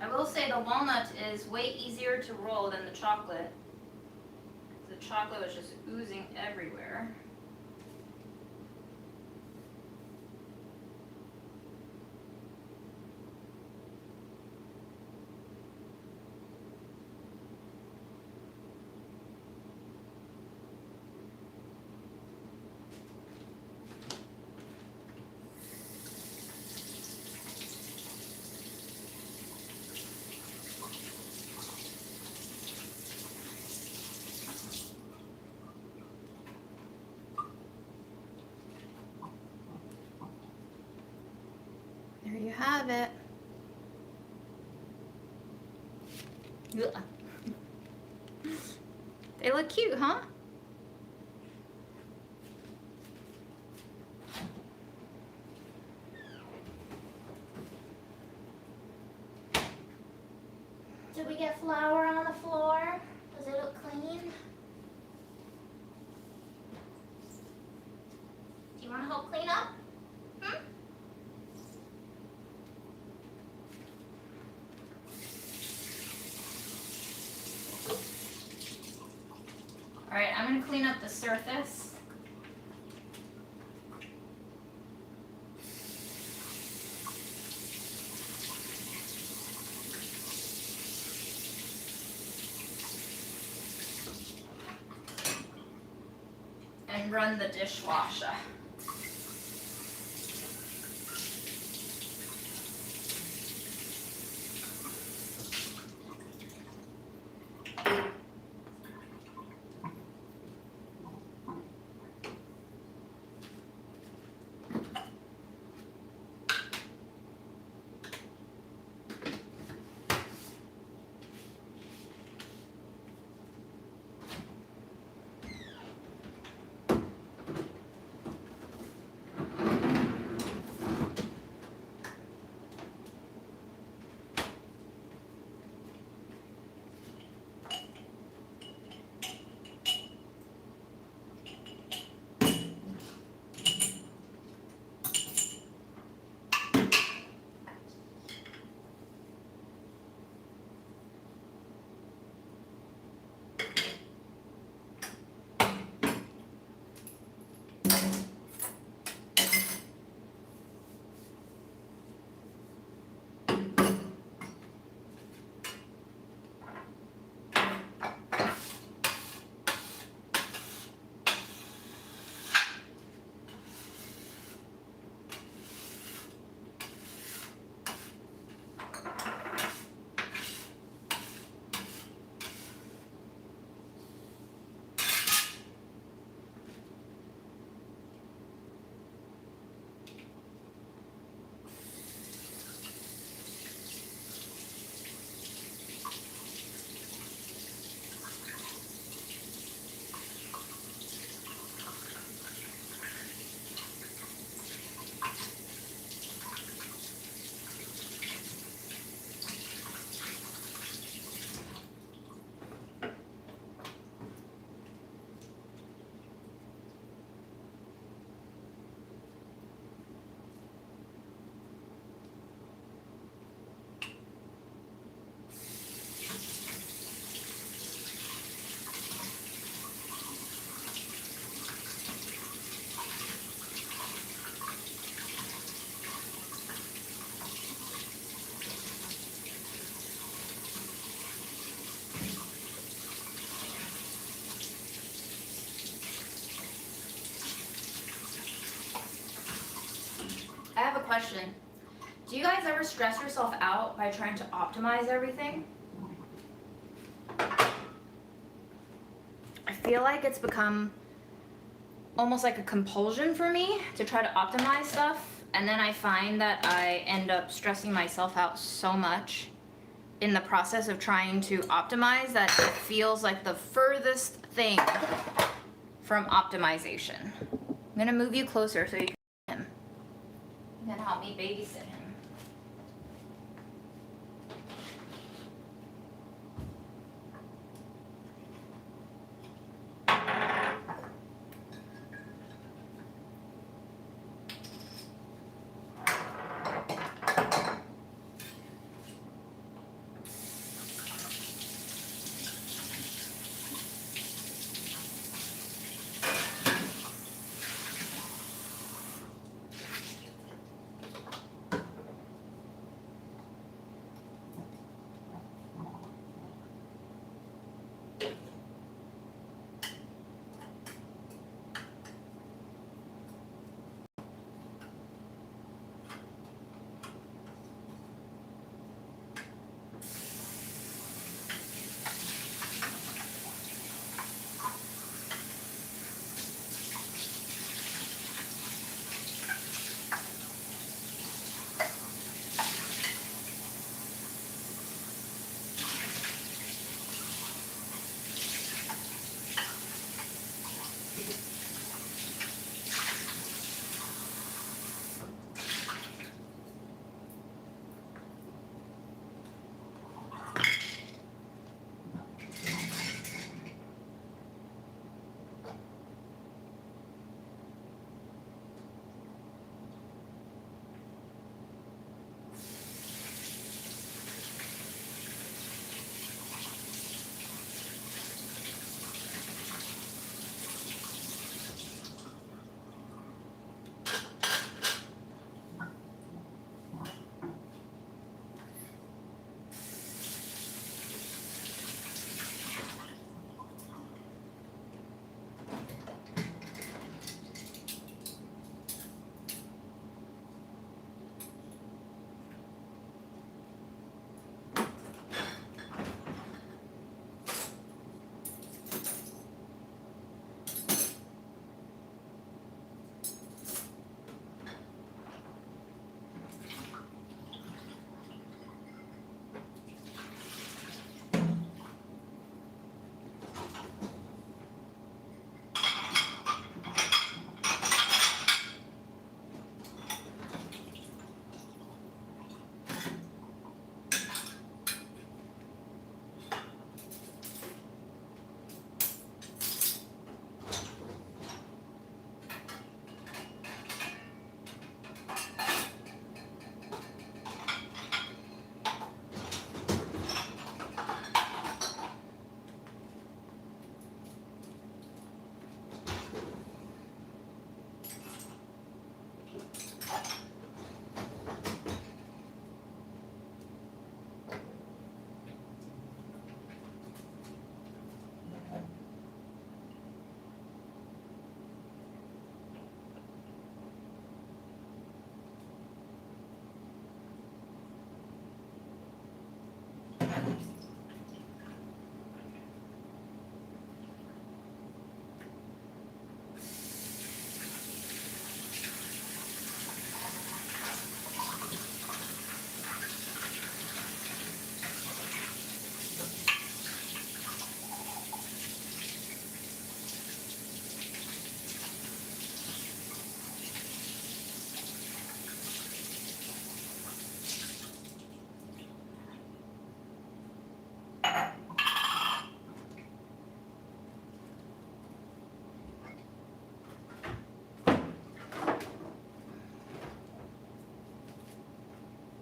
I will say the walnut is way easier to roll than the chocolate. The chocolate was just oozing everywhere. There you have it. Ugh. They look cute, huh? Did we get flour on the floor? Does it look clean? Do you want to help clean up? All right, I'm going to clean up the surface. And run the dishwasher. ever stress yourself out by trying to optimize everything? I feel like it's become almost like a compulsion for me to try to optimize stuff, and then I find that I end up stressing myself out so much in the process of trying to optimize that it feels like the furthest thing from optimization. I'm gonna move you closer so you can see him. You can help me babysit him.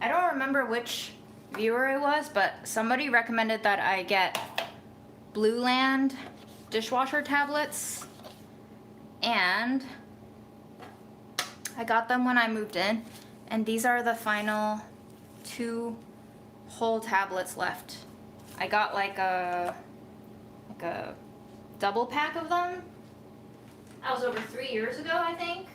I don't remember which viewer it was, but somebody recommended that I get Blue Land dishwasher tablets, and I got them when I moved in, and these are the final 2 whole tablets left. I got like a double pack of them. That was over 3 years ago, I think.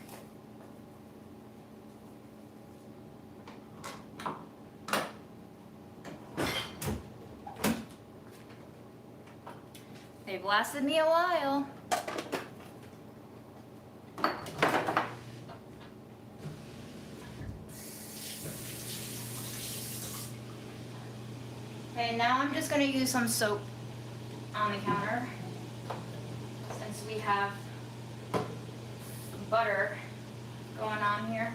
They've lasted me a while. Okay, now I'm just going to use some soap on the counter since we have butter going on here.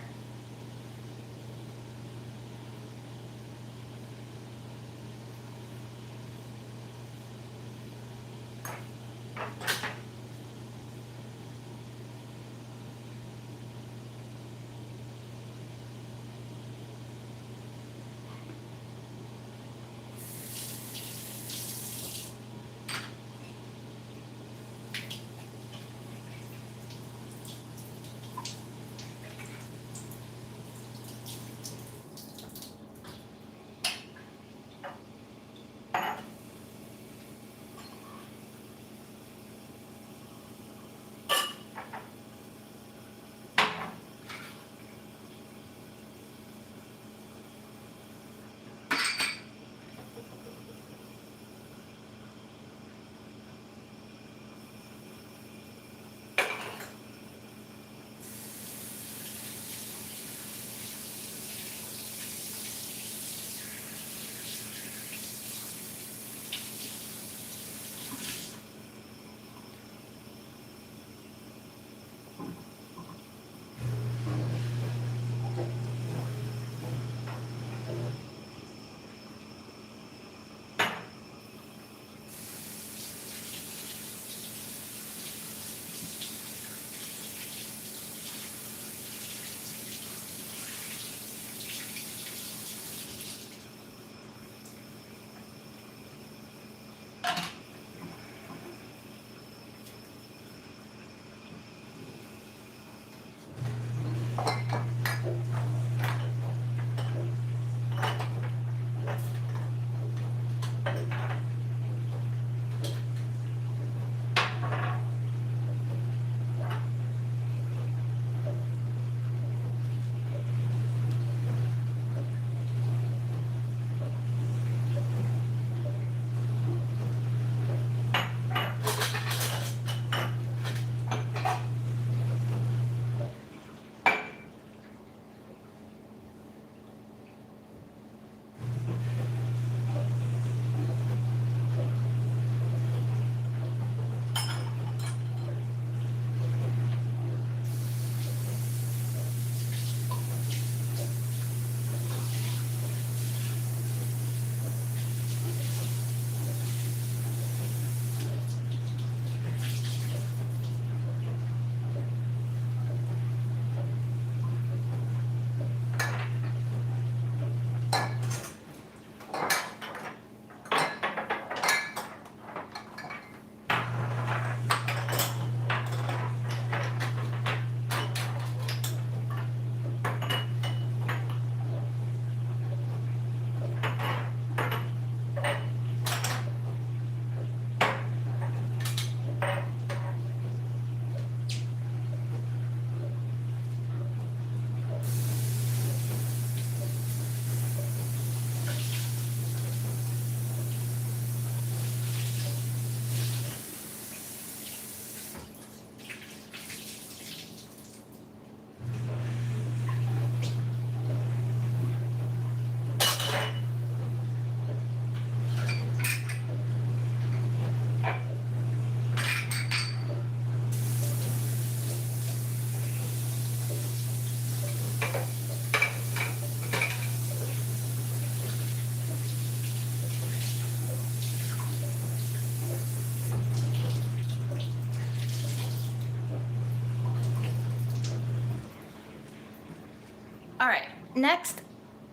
All right, next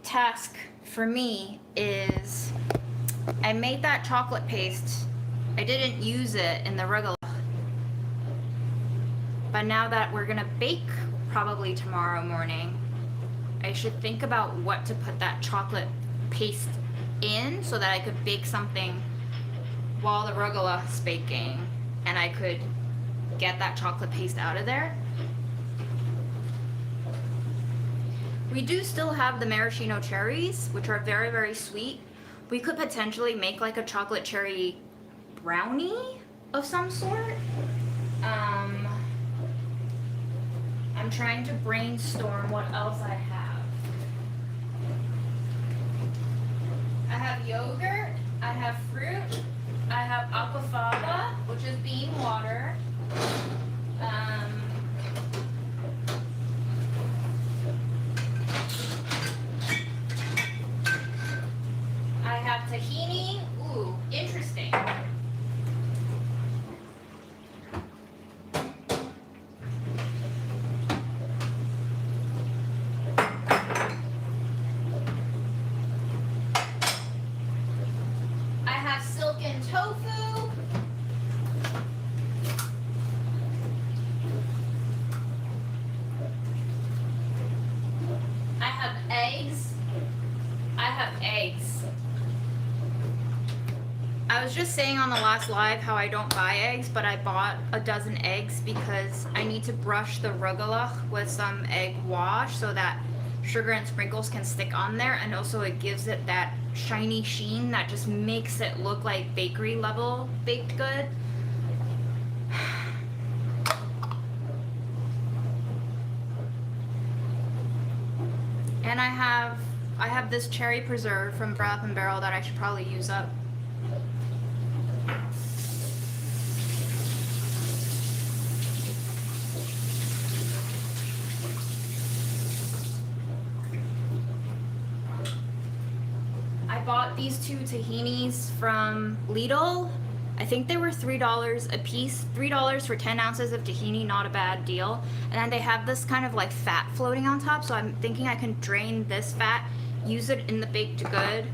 task for me is I made that chocolate paste. I didn't use it in the rugelach, but now that we're gonna bake probably tomorrow morning, I should think about what to put that chocolate paste in so that I could bake something while the rugelach's baking and I could get that chocolate paste out of there. We do still have the maraschino cherries, which are very, very sweet. We could potentially make like a chocolate cherry brownie of some sort. I'm trying to brainstorm what else I have. I have yogurt, I have fruit, I have aquafaba, which is bean water. I have tahini. Ooh, interesting. I have silken tofu. I have eggs. I have eggs. I was just saying on the last live how I don't buy eggs, but I bought a dozen eggs because I need to brush the rugelach with some egg wash so that sugar and sprinkles can stick on there, and also it gives it that shiny sheen that just makes it look like bakery level baked good. And I have this cherry preserve from Bath and Barrel that I should probably use up. I bought these two tahinis from Lidl. I think they were $3 a piece. $3 for 10 ounces of tahini, not a bad deal. And then they have this kind of like fat floating on top, so I'm thinking I can drain this fat, use it in the baked good.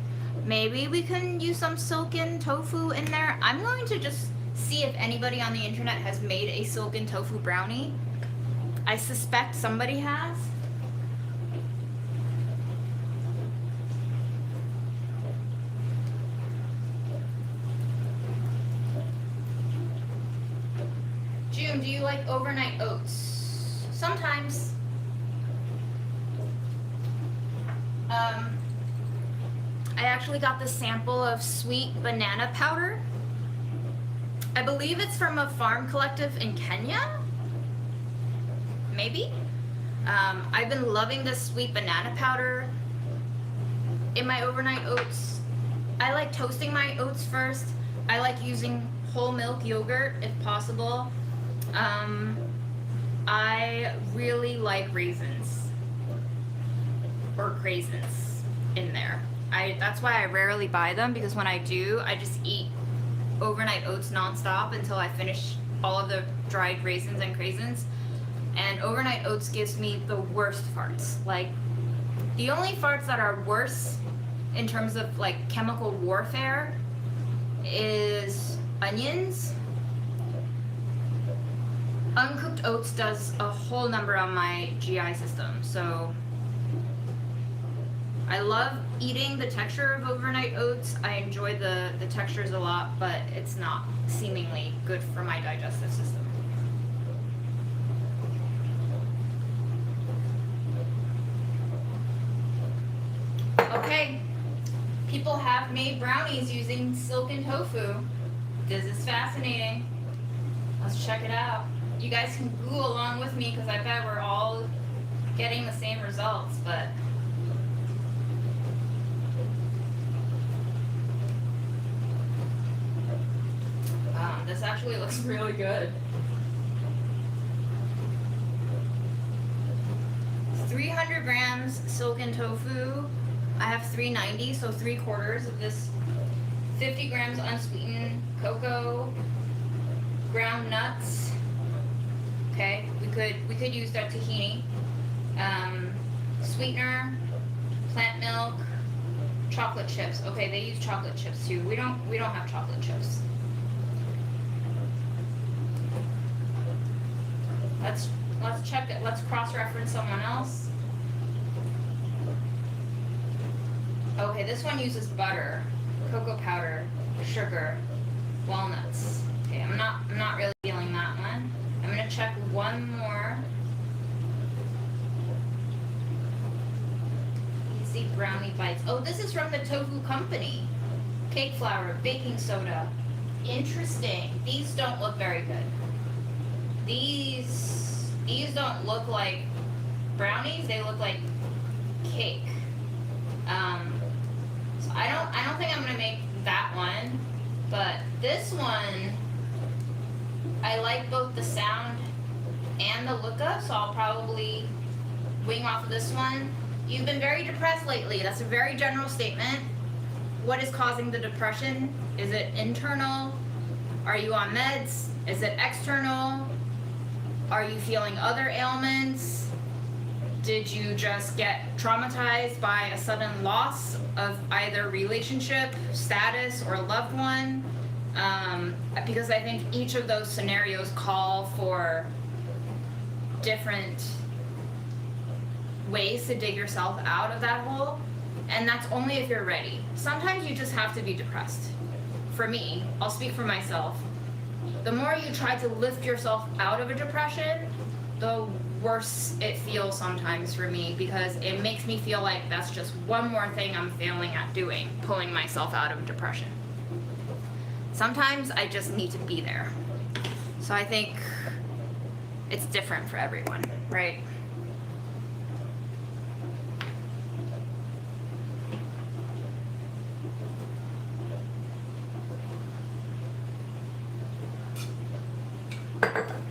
Maybe we can use some silken tofu in there. I'm going to just see if anybody on the internet has made a silken tofu brownie. I suspect somebody has. June, do you like overnight oats? Sometimes. I actually got the sample of sweet banana powder. I believe it's from a farm collective in Kenya. Maybe. I've been loving this sweet banana powder in my overnight oats. I like toasting my oats first. I like using whole milk yogurt if possible. I really like raisins or craisins in there. That's why I rarely buy them, because when I do, I just eat overnight oats nonstop until I finish all of the dried raisins and craisins. And overnight oats gives me the worst farts. Like, the only farts that are worse in terms of like chemical warfare is onions. Uncooked oats does a whole number on my GI system, so I love eating the texture of overnight oats. I enjoy the textures a lot, but it's not seemingly good for my digestive system. Okay, people have made brownies using silken tofu. This is fascinating. Let's check it out. You guys can Google along with me, because I bet we're all getting the same results, but this actually looks really good. 300 grams silken tofu. I have 390, so 3/4 of this. 50 grams unsweetened cocoa, ground nuts. Okay, we could use that tahini. Sweetener, plant milk, chocolate chips. Okay, they use chocolate chips too. We don't have chocolate chips. Let's check it. Let's cross-reference someone else. Okay, this one uses butter, cocoa powder, sugar, walnuts. Okay, I'm not really feeling that one. I'm gonna check one more. Easy brownie bites. Oh, this is from the Tofu Company. Cake flour, baking soda, Interesting. These don't look very good. These don't look like brownies. They look like cake. So I don't think I'm gonna make that one, but this one, I like both the sound and the look of, so I'll probably wing off of this one. You've been very depressed lately. That's a very general statement. What is causing the depression? Is it internal? Are you on meds? Is it external? Are you feeling other ailments? Did you just get traumatized by a sudden loss of either relationship, status, or loved one? Because I think each of those scenarios call for different ways to dig yourself out of that hole, and that's only if you're ready. Sometimes you just have to be depressed. For me, I'll speak for myself, the more you try to lift yourself out of a depression, the worse it feels sometimes for me, because it makes me feel like that's just one more thing I'm failing at doing, pulling myself out of depression. Sometimes I just need to be there. So I think it's different for everyone, right?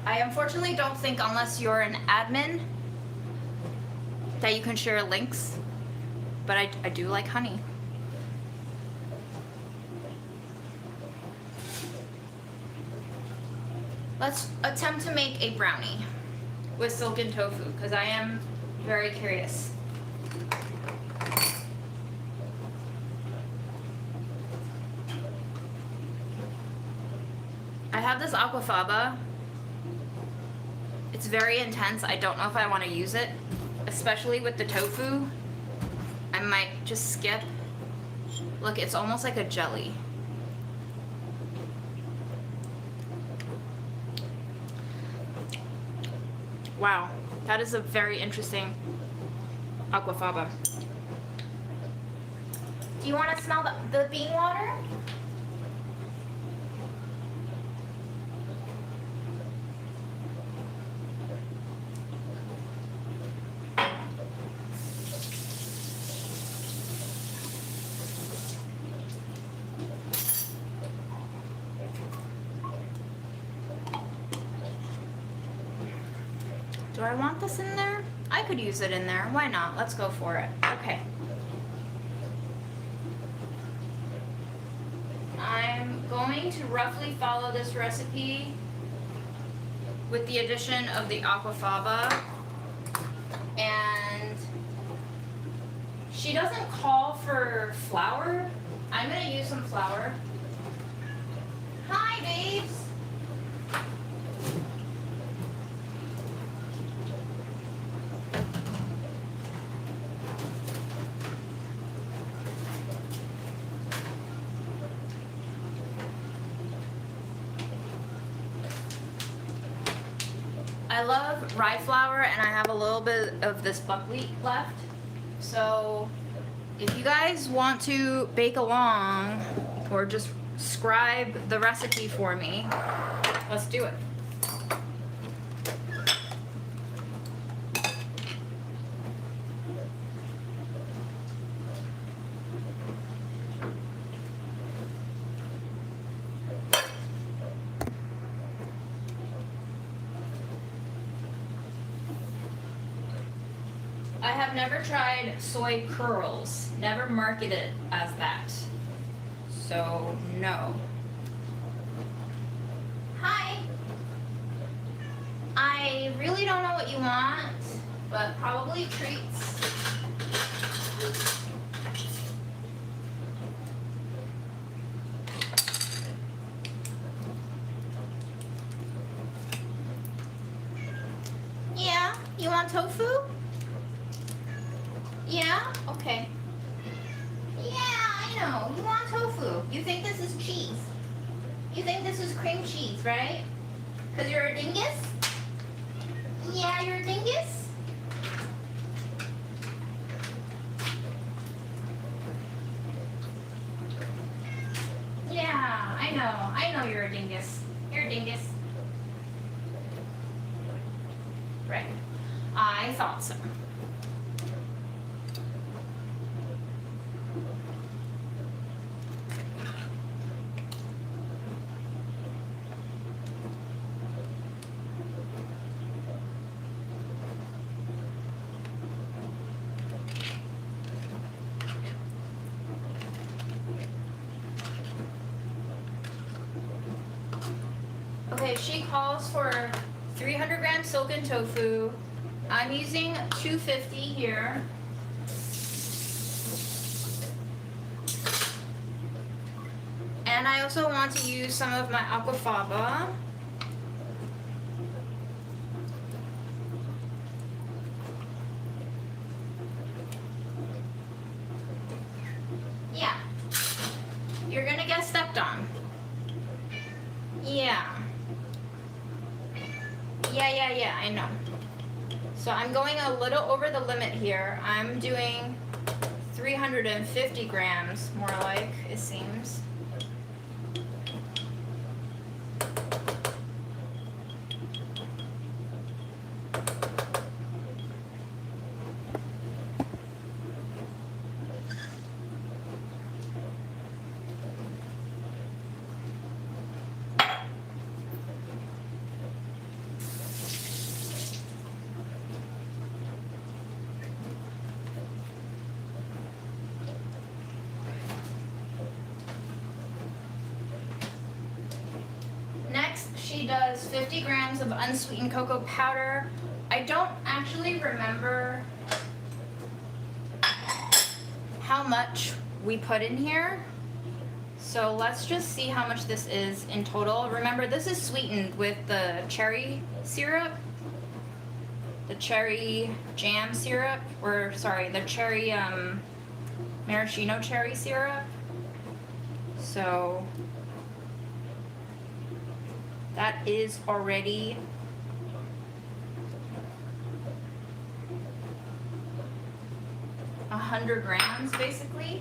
I unfortunately don't think, unless you're an admin, that you can share links, but I do like honey. Let's attempt to make a brownie with silken tofu, because I am very curious. I have this aquafaba. It's very intense. I don't know if I want to use it, especially with the tofu. I might just skip. Look, it's almost like a jelly. Wow, that is a very interesting aquafaba. Do you want to smell the bean water? Do I want this in there? I could use it in there. Why not? Let's go for it. Okay. I'm going to roughly follow this recipe with the addition of the aquafaba. And she doesn't call for flour. I'm going to use some flour. Hi, babes. I love rye flour, and I have a little bit of this buckwheat left. So if you guys want to bake along or just scribe the recipe for me, let's do it. I have never tried soy curls, never marketed as that, so no. Hi. I really don't know what you want, but probably treats. Yeah, you want tofu? Yeah? Okay. Yeah, I know. You want tofu. You think this is cheese. You think this is cream cheese, right? Because you're a dingus? Yeah, you're a dingus? Yeah, I know you're a dingus. You're a dingus. Right. I thought so. Okay, she calls for 300 grams silken tofu. I'm using 250 here. And I also want to use some of my aquafaba. Yeah. You're gonna get stepped on. Yeah. Yeah, I know. So I'm going a little over the limit here. I'm doing 350 grams, more like, it seems. She does 50 grams of unsweetened cocoa powder. I don't actually remember how much we put in here. So let's just see how much this is in total. Remember, this is sweetened with the cherry syrup, the cherry jam syrup, or sorry, the cherry maraschino cherry syrup. So that is already 100 grams, basically.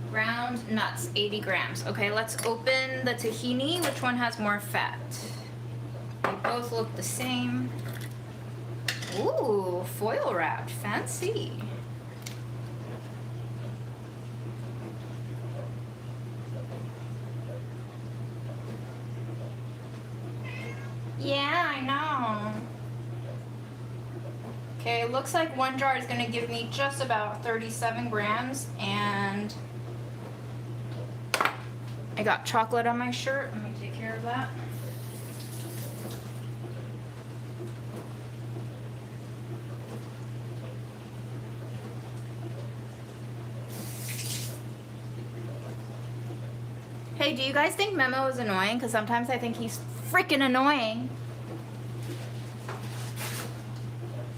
Ground nuts, 80 grams. Okay, let's open the tahini. Which one has more fat? They both look the same. Ooh, foil wrapped, fancy. Yeah, I know. Okay, it looks like one jar is going to give me just about 37 grams, and I got chocolate on my shirt. Let me take care of that. Hey, do you guys think Memo is annoying? Because sometimes I think he's freaking annoying.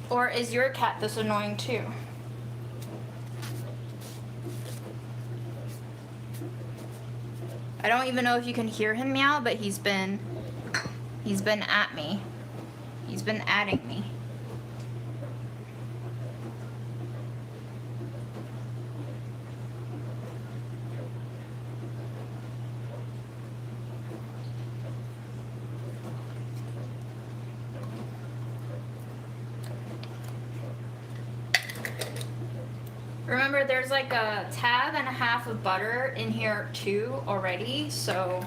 Or is your cat this annoying too? I don't even know if you can hear him meow, but he's been at me. He's been adding me. Remember, there's like a tab and a half of butter in here too already, so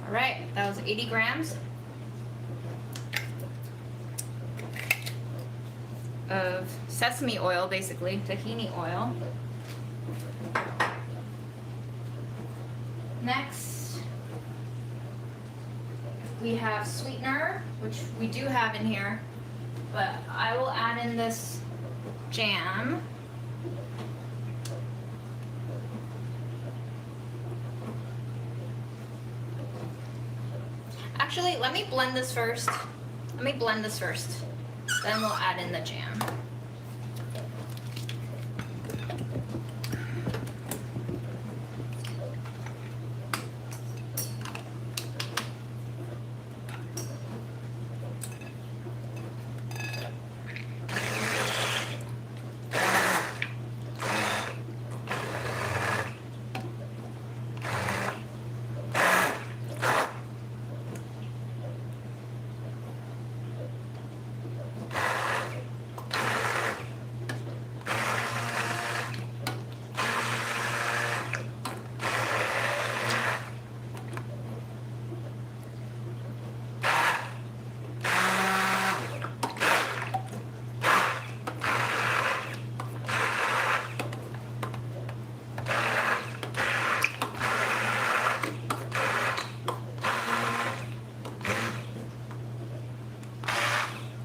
all right, that was 80 grams. Of sesame oil, basically, tahini oil. Next, we have sweetener, which we do have in here, but I will add in this jam. Actually, let me blend this first. Then we'll add in the jam.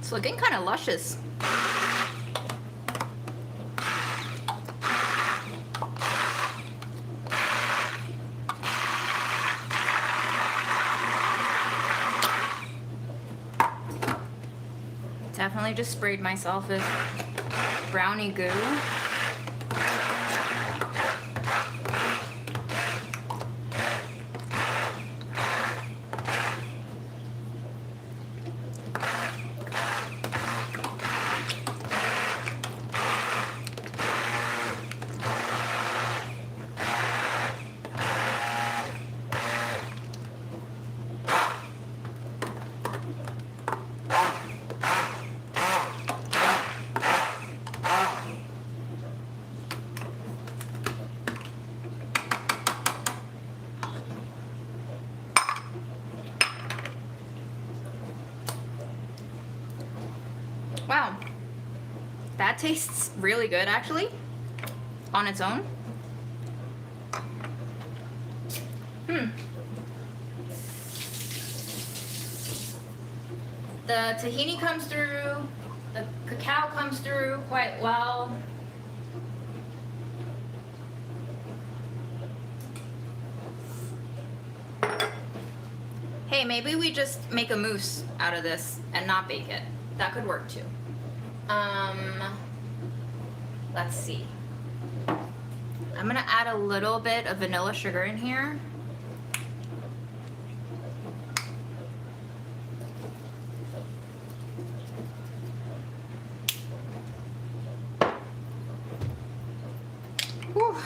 It's looking kind of luscious. Definitely just sprayed myself with brownie goo. Wow, that tastes really good actually, on its own. The tahini comes through, the cacao comes through quite well. Hey, maybe we just make a mousse out of this and not bake it. That could work too. Let's see. I'm gonna add a little bit of vanilla sugar in here. Whew.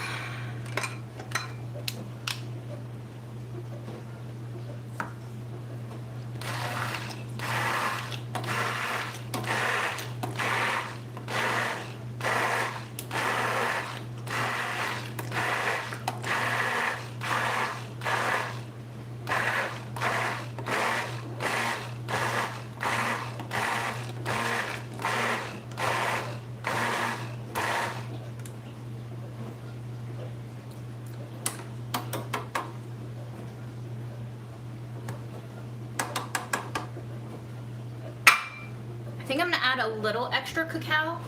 I think I'm gonna add a little extra cacao.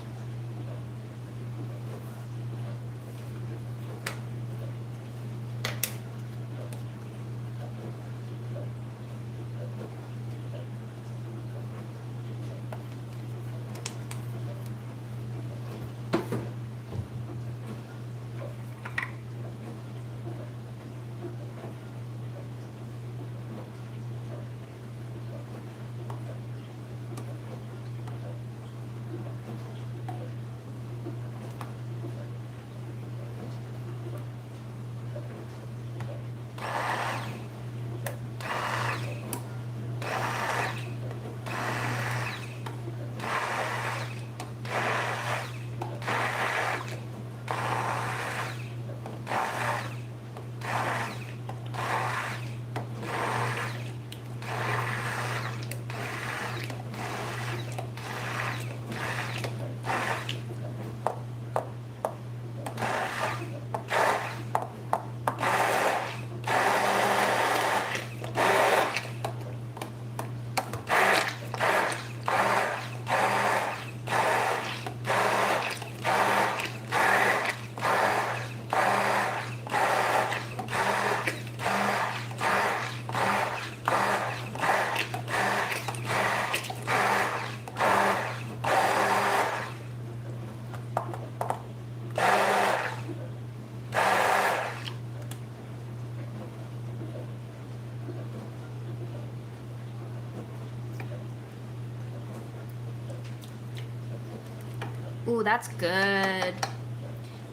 Ooh, that's good.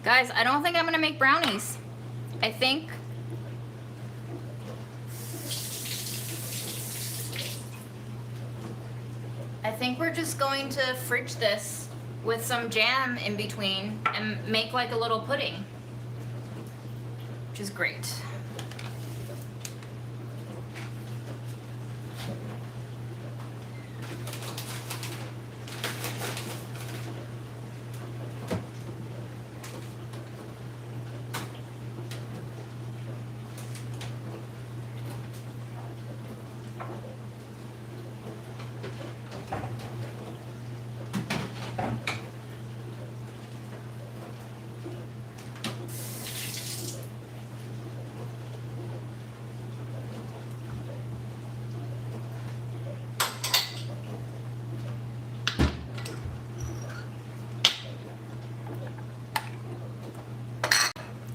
Guys, I don't think I'm gonna make brownies. I think we're just going to fridge this with some jam in between and make like a little pudding, which is great.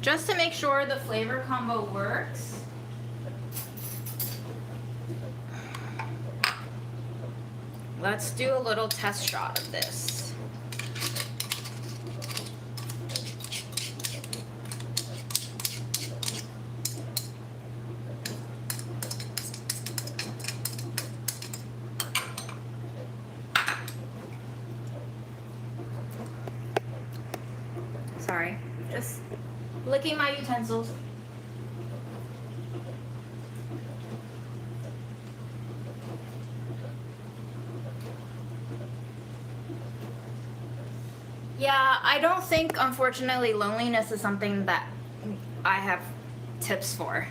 Just to make sure the flavor combo works, let's do a little test shot of this. Sorry, just licking my utensils. Yeah, I don't think, unfortunately, loneliness is something that I have tips for.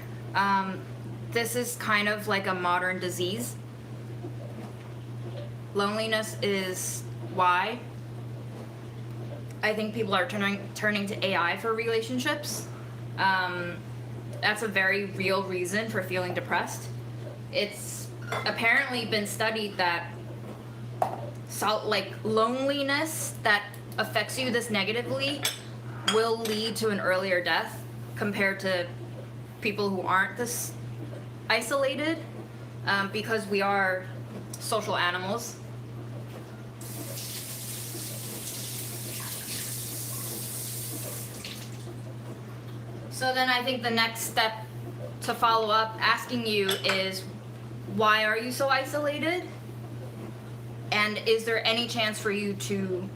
This is kind of like a modern disease. Loneliness is why I think people are turning to AI for relationships. That's a very real reason for feeling depressed. It's apparently been studied that loneliness that affects you this negatively will lead to an earlier death compared to people who aren't this isolated, because we are social animals. So then I think the next step to follow up asking you is, why are you so isolated? And is there any chance for you to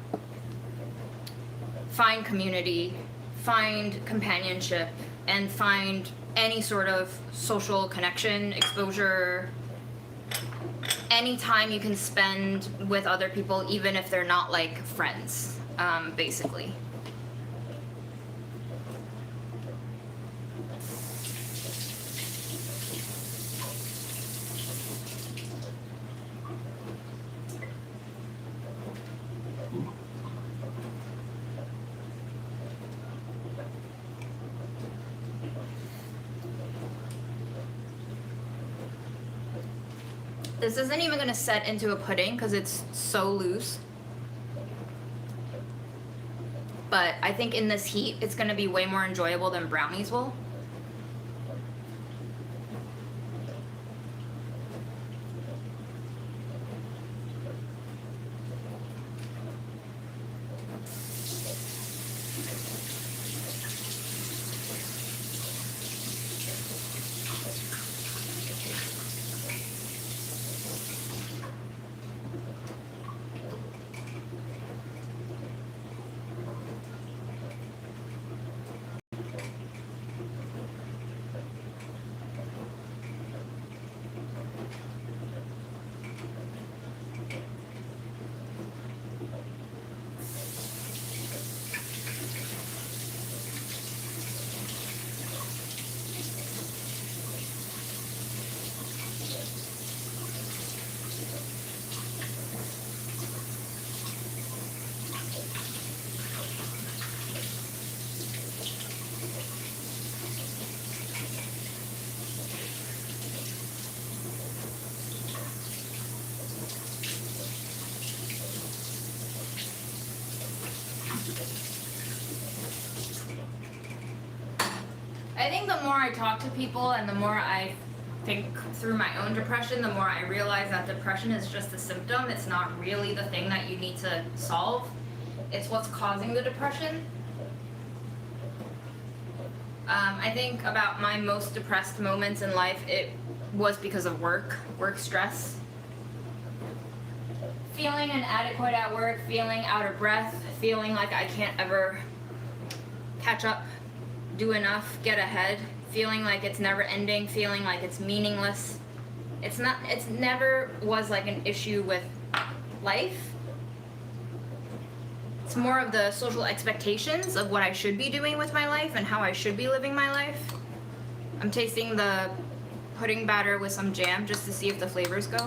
find community, find companionship, and find any sort of social connection, exposure, any time you can spend with other people, even if they're not like friends, basically. This isn't even going to set into a pudding because it's so loose. But I think in this heat, it's going to be way more enjoyable than brownies will. I think the more I talk to people and the more I think through my own depression, the more I realize that depression is just a symptom. It's not really the thing that you need to solve. it's what's causing the depression. I think about my most depressed moments in life, it was because of work stress. Feeling inadequate at work, feeling out of breath, feeling like I can't ever catch up, do enough, get ahead, feeling like it's never ending, feeling like it's meaningless. It's never was like an issue with life. It's more of the social expectations of what I should be doing with my life and how I should be living my life. I'm tasting the pudding batter with some jam just to see if the flavors go.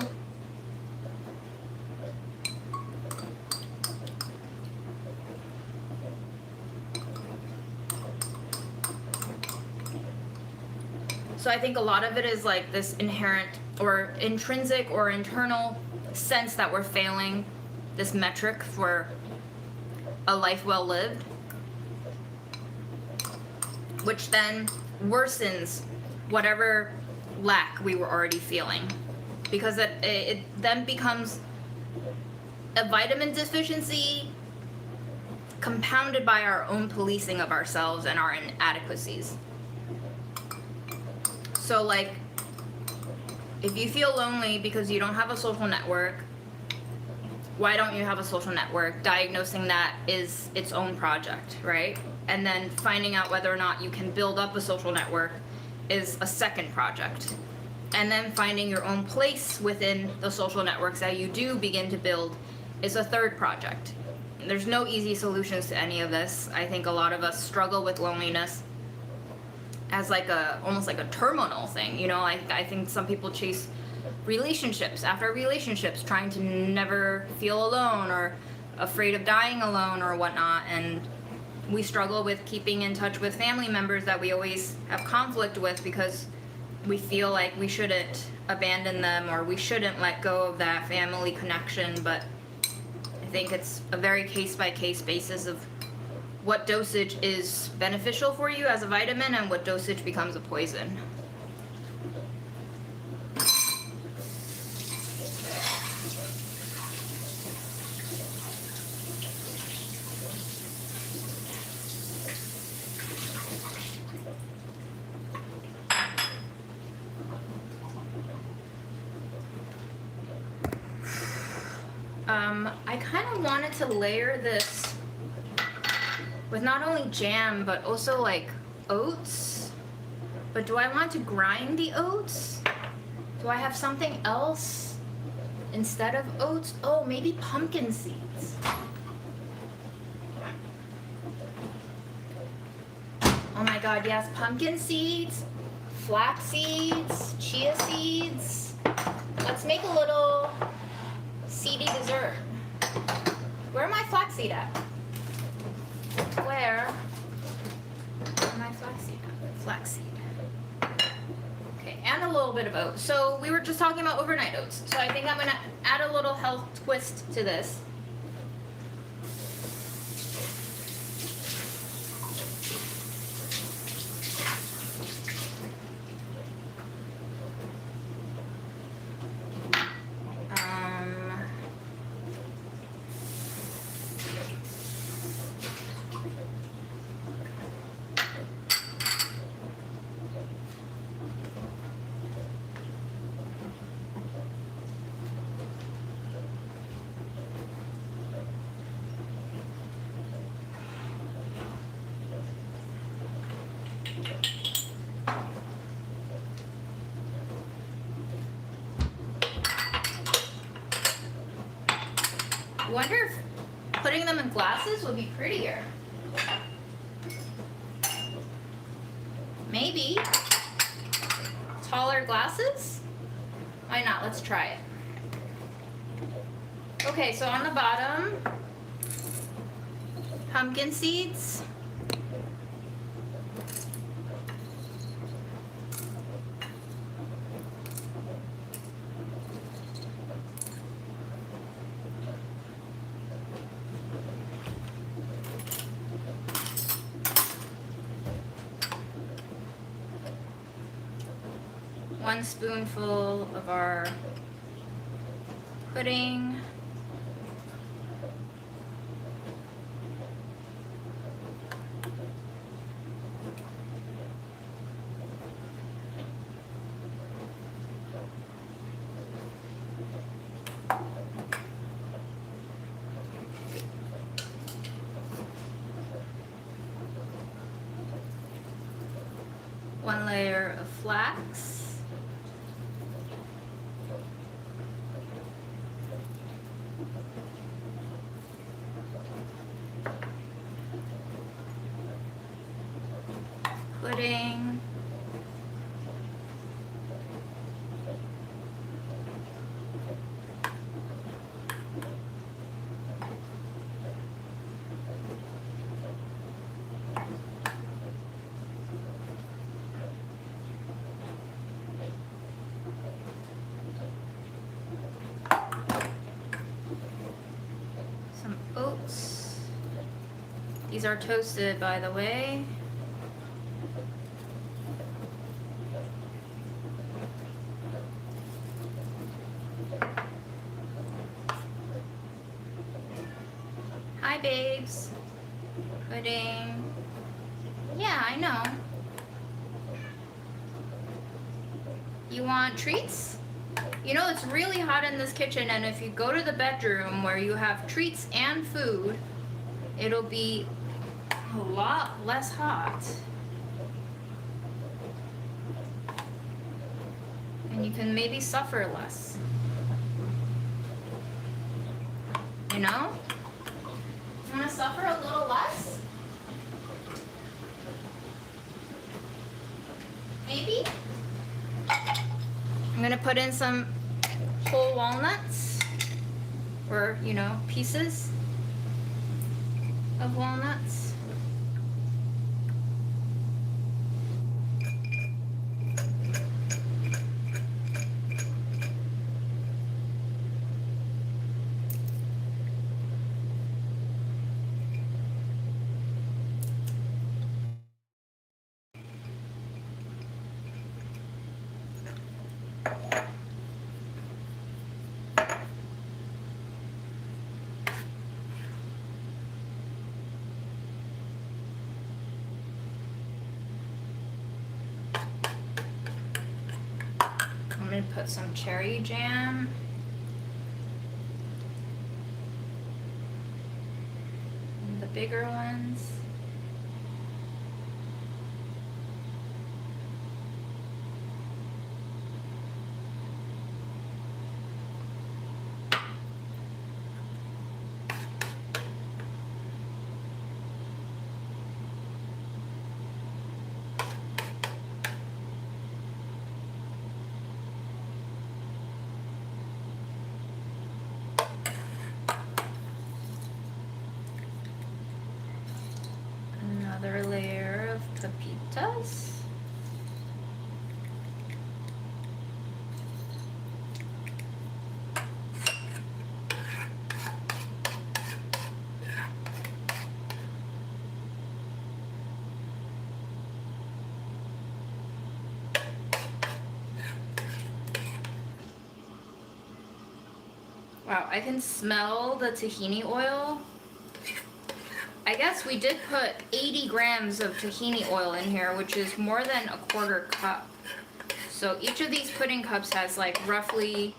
So I think a lot of it is like this inherent or intrinsic or internal sense that we're failing this metric for a life well lived, which then worsens whatever lack we were already feeling, because it then becomes a vitamin deficiency compounded by our own policing of ourselves and our inadequacies. So like, if you feel lonely because you don't have a social network, why don't you have a social network? Diagnosing that is its own project, right? And then finding out whether or not you can build up a social network is a second project. And then finding your own place within the social networks that you do begin to build is a third project. There's no easy solutions to any of this. I think a lot of us struggle with loneliness as like almost like a terminal thing, you know. I think some people chase relationships after relationships, trying to never feel alone or afraid of dying alone or whatnot, and we struggle with keeping in touch with family members that we always have conflict with because we feel like we shouldn't abandon them or we shouldn't let go of that family connection. But I think it's a very case-by-case basis of what dosage is beneficial for you as a vitamin and what dosage becomes a poison. I kind of wanted to layer this with not only jam but also like oats. But do I want to grind the oats? Do I have something else instead of oats? Oh, maybe pumpkin seeds. Oh my god, yes, pumpkin seeds, flax seeds, chia seeds. Let's make a little seedy dessert. Where are my flaxseed at? Where am I flaxseed at? Flaxseed. Okay, and a little bit of oats. So we were just talking about overnight oats. So I think I'm gonna add a little health twist to this. I wonder if putting them in glasses would be prettier. Maybe. Taller glasses? Why not? Let's try it. Okay, so on the bottom, pumpkin seeds. One spoonful of our pudding. 1 layer of flax. Pudding. Some oats. These are toasted, by the way. Hi, babes. Pudding. Yeah, I know. You want treats? You know, it's really hot in this kitchen, and if you go to the bedroom where you have treats and food, it'll be a lot less hot. And you can maybe suffer less. You know? You want to suffer a little less? Maybe? I'm gonna put in some whole walnuts, or, you know, pieces of walnuts. I'm gonna put some cherry jam. And the bigger ones. Another layer of pepitas. Wow, I can smell the tahini oil. I guess we did put 80 grams of tahini oil in here, which is more than a 1/4 cup. So each of these pudding cups has like roughly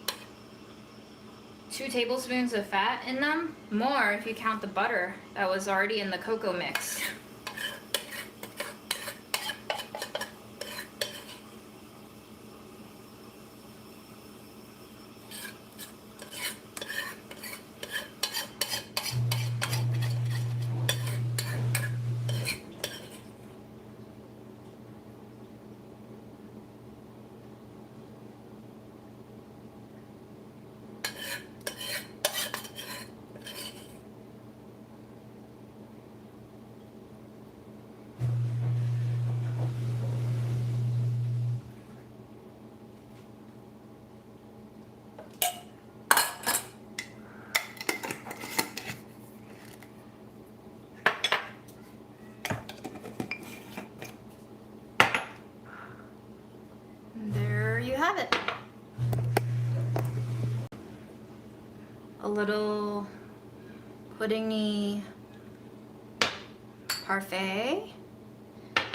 2 tablespoons of fat in them. More if you count the butter that was already in the cocoa mix. There you have it. A little puddingy parfait.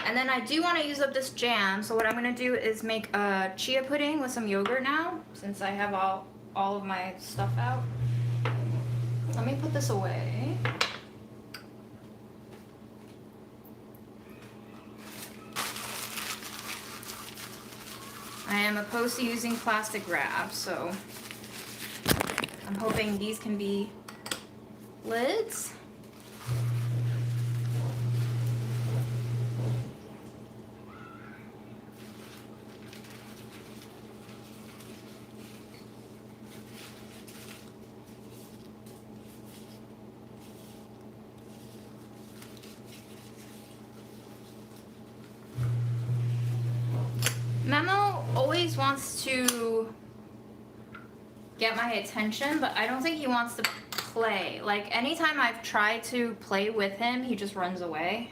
And then I do want to use up this jam, so what I'm going to do is make a chia pudding with some yogurt now, since I have all of my stuff out. Let me put this away. I'm opposed to using plastic wrap, so I'm hoping these can be lids. Memo always wants to get my attention, but I don't think he wants to play. Like, anytime I've tried to play with him, he just runs away.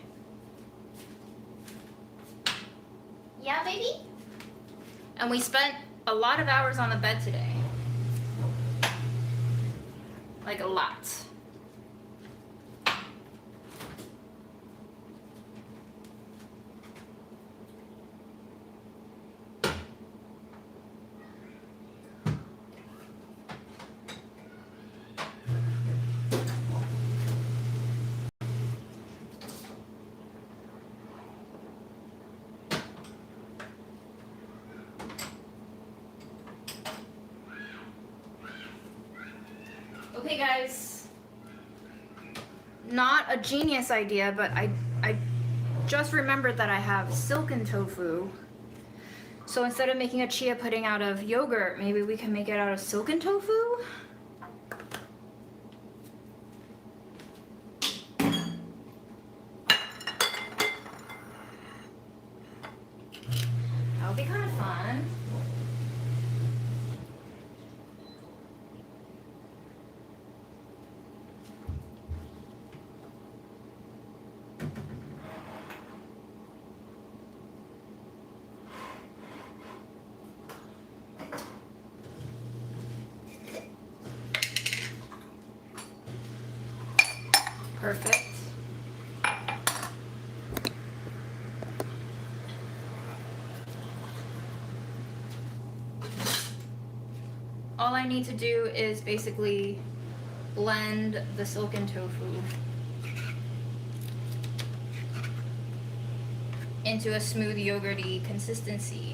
Yeah, baby? And we spent a lot of hours on the bed today. Like, a lot. Okay, guys, not a genius idea, but I just remembered that I have silken tofu. So instead of making a chia pudding out of yogurt, maybe we can make it out of silken tofu? That would be kind of fun. Perfect. All I need to do is basically blend the silken tofu into a smooth yogurty consistency.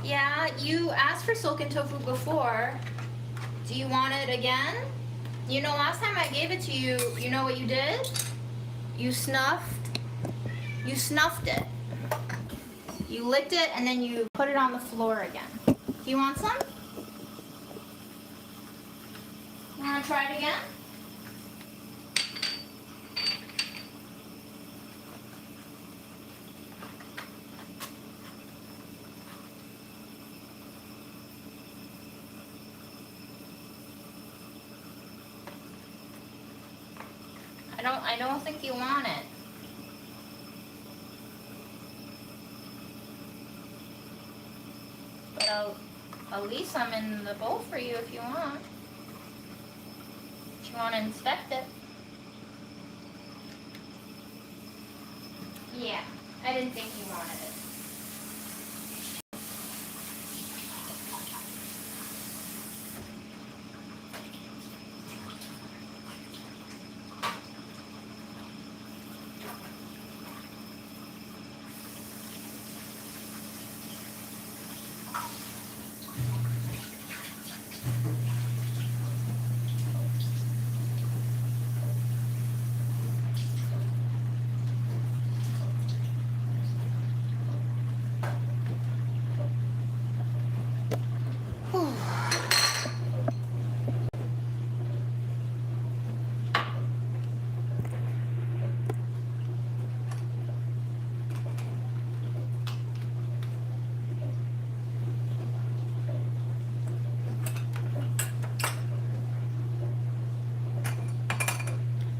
Yeah, you asked for silken tofu before. Do you want it again? You know, last time I gave it to you, you know what you did? You snuffed it. You licked it and then you put it on the floor again. Do you want some? You wanna try it again? I don't think you want it. But I'll leave some in the bowl for you if you want. If you want to inspect it. Yeah, I didn't think you wanted it.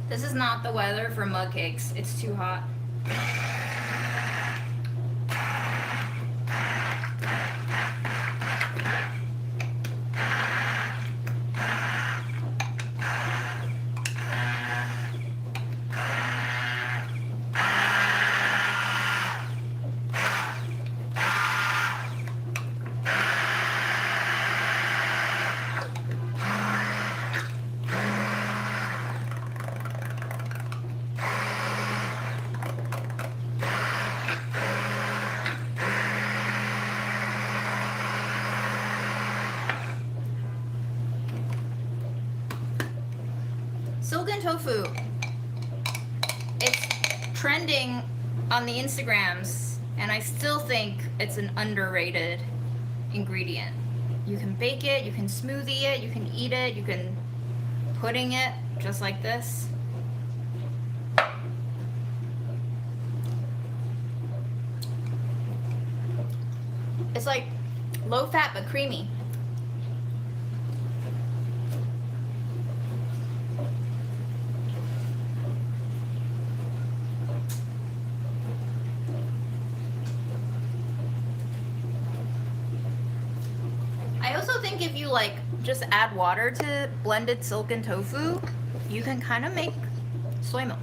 This is not the weather for mug cakes. It's too hot. silken tofu. It's trending on the Instagrams, and I still think it's an underrated ingredient. You can bake it, you can smoothie it, you can eat it, you can pudding it just like this. It's like low fat but creamy. I also think if you like just add water to blended silken tofu, you can kind of make soy milk.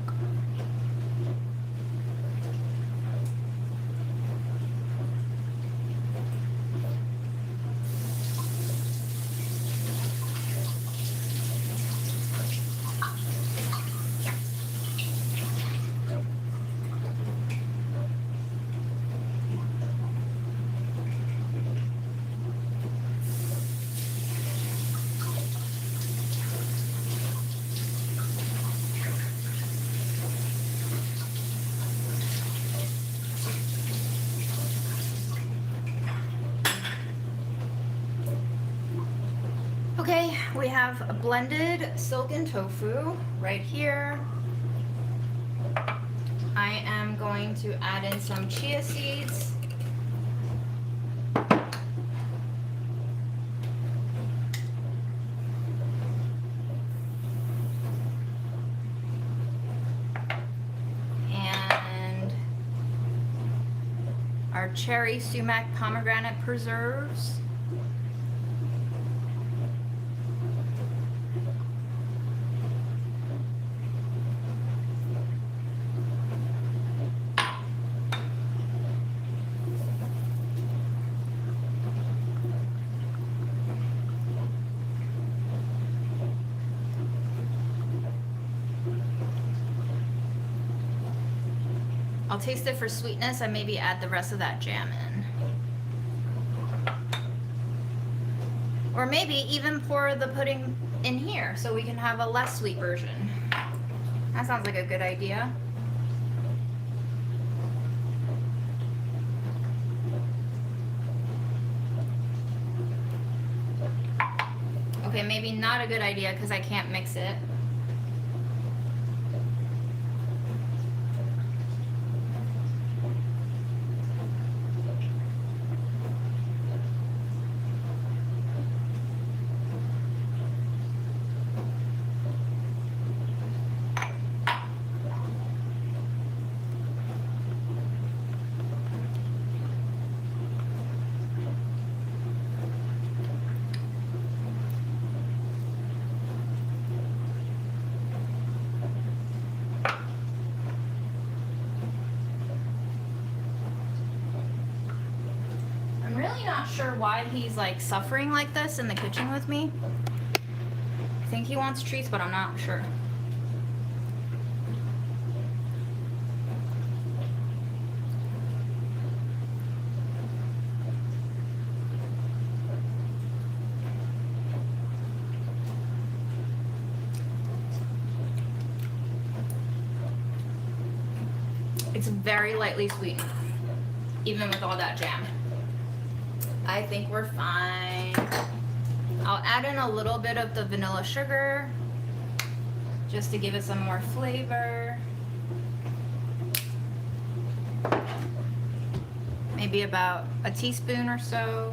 Okay, we have a blended silken tofu right here. I am going to add in some chia seeds. And our cherry sumac pomegranate preserves. I'll taste it for sweetness and maybe add the rest of that jam in. Or maybe even pour the pudding in here so we can have a less sweet version. That sounds like a good idea. Okay, maybe not a good idea because I can't mix it. Not sure why he's like suffering like this in the kitchen with me. I think he wants treats, but I'm not sure. It's very lightly sweetened, even with all that jam. I think we're fine. I'll add in a little bit of the vanilla sugar just to give it some more flavor. Maybe about a teaspoon or so.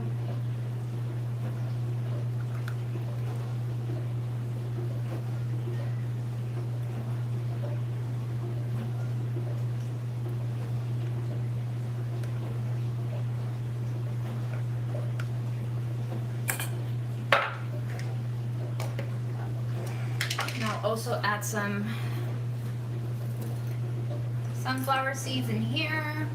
Also add some sunflower seeds in here.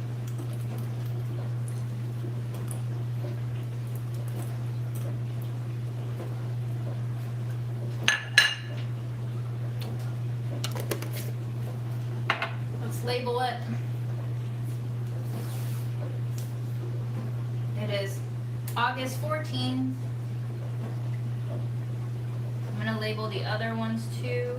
Let's label it. It is August 14th. I'm going to label the other ones too.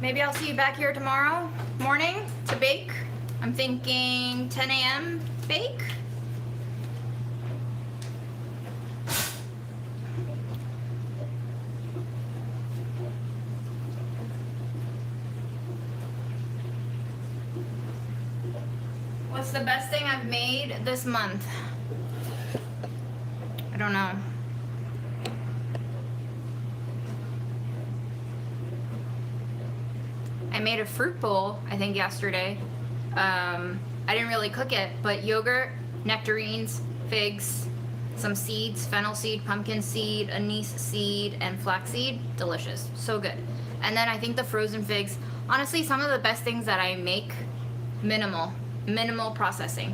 maybe I'll see you back here tomorrow morning to bake. I'm thinking 10 a.m. bake. What's the best thing I've made this month? I don't know. I made a fruit bowl, I think, yesterday. I didn't really cook it, but yogurt, nectarines, figs, some seeds, fennel seed, pumpkin seed, anise seed, and flax seed. Delicious. So good. And then I think the frozen figs, honestly, some of the best things that I make, minimal processing.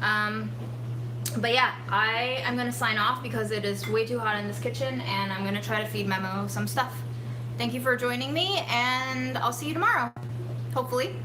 But yeah, I am going to sign off because it is way too hot in this kitchen, and I'm going to try to feed Memo some stuff. Thank you for joining me, and I'll see you tomorrow, hopefully.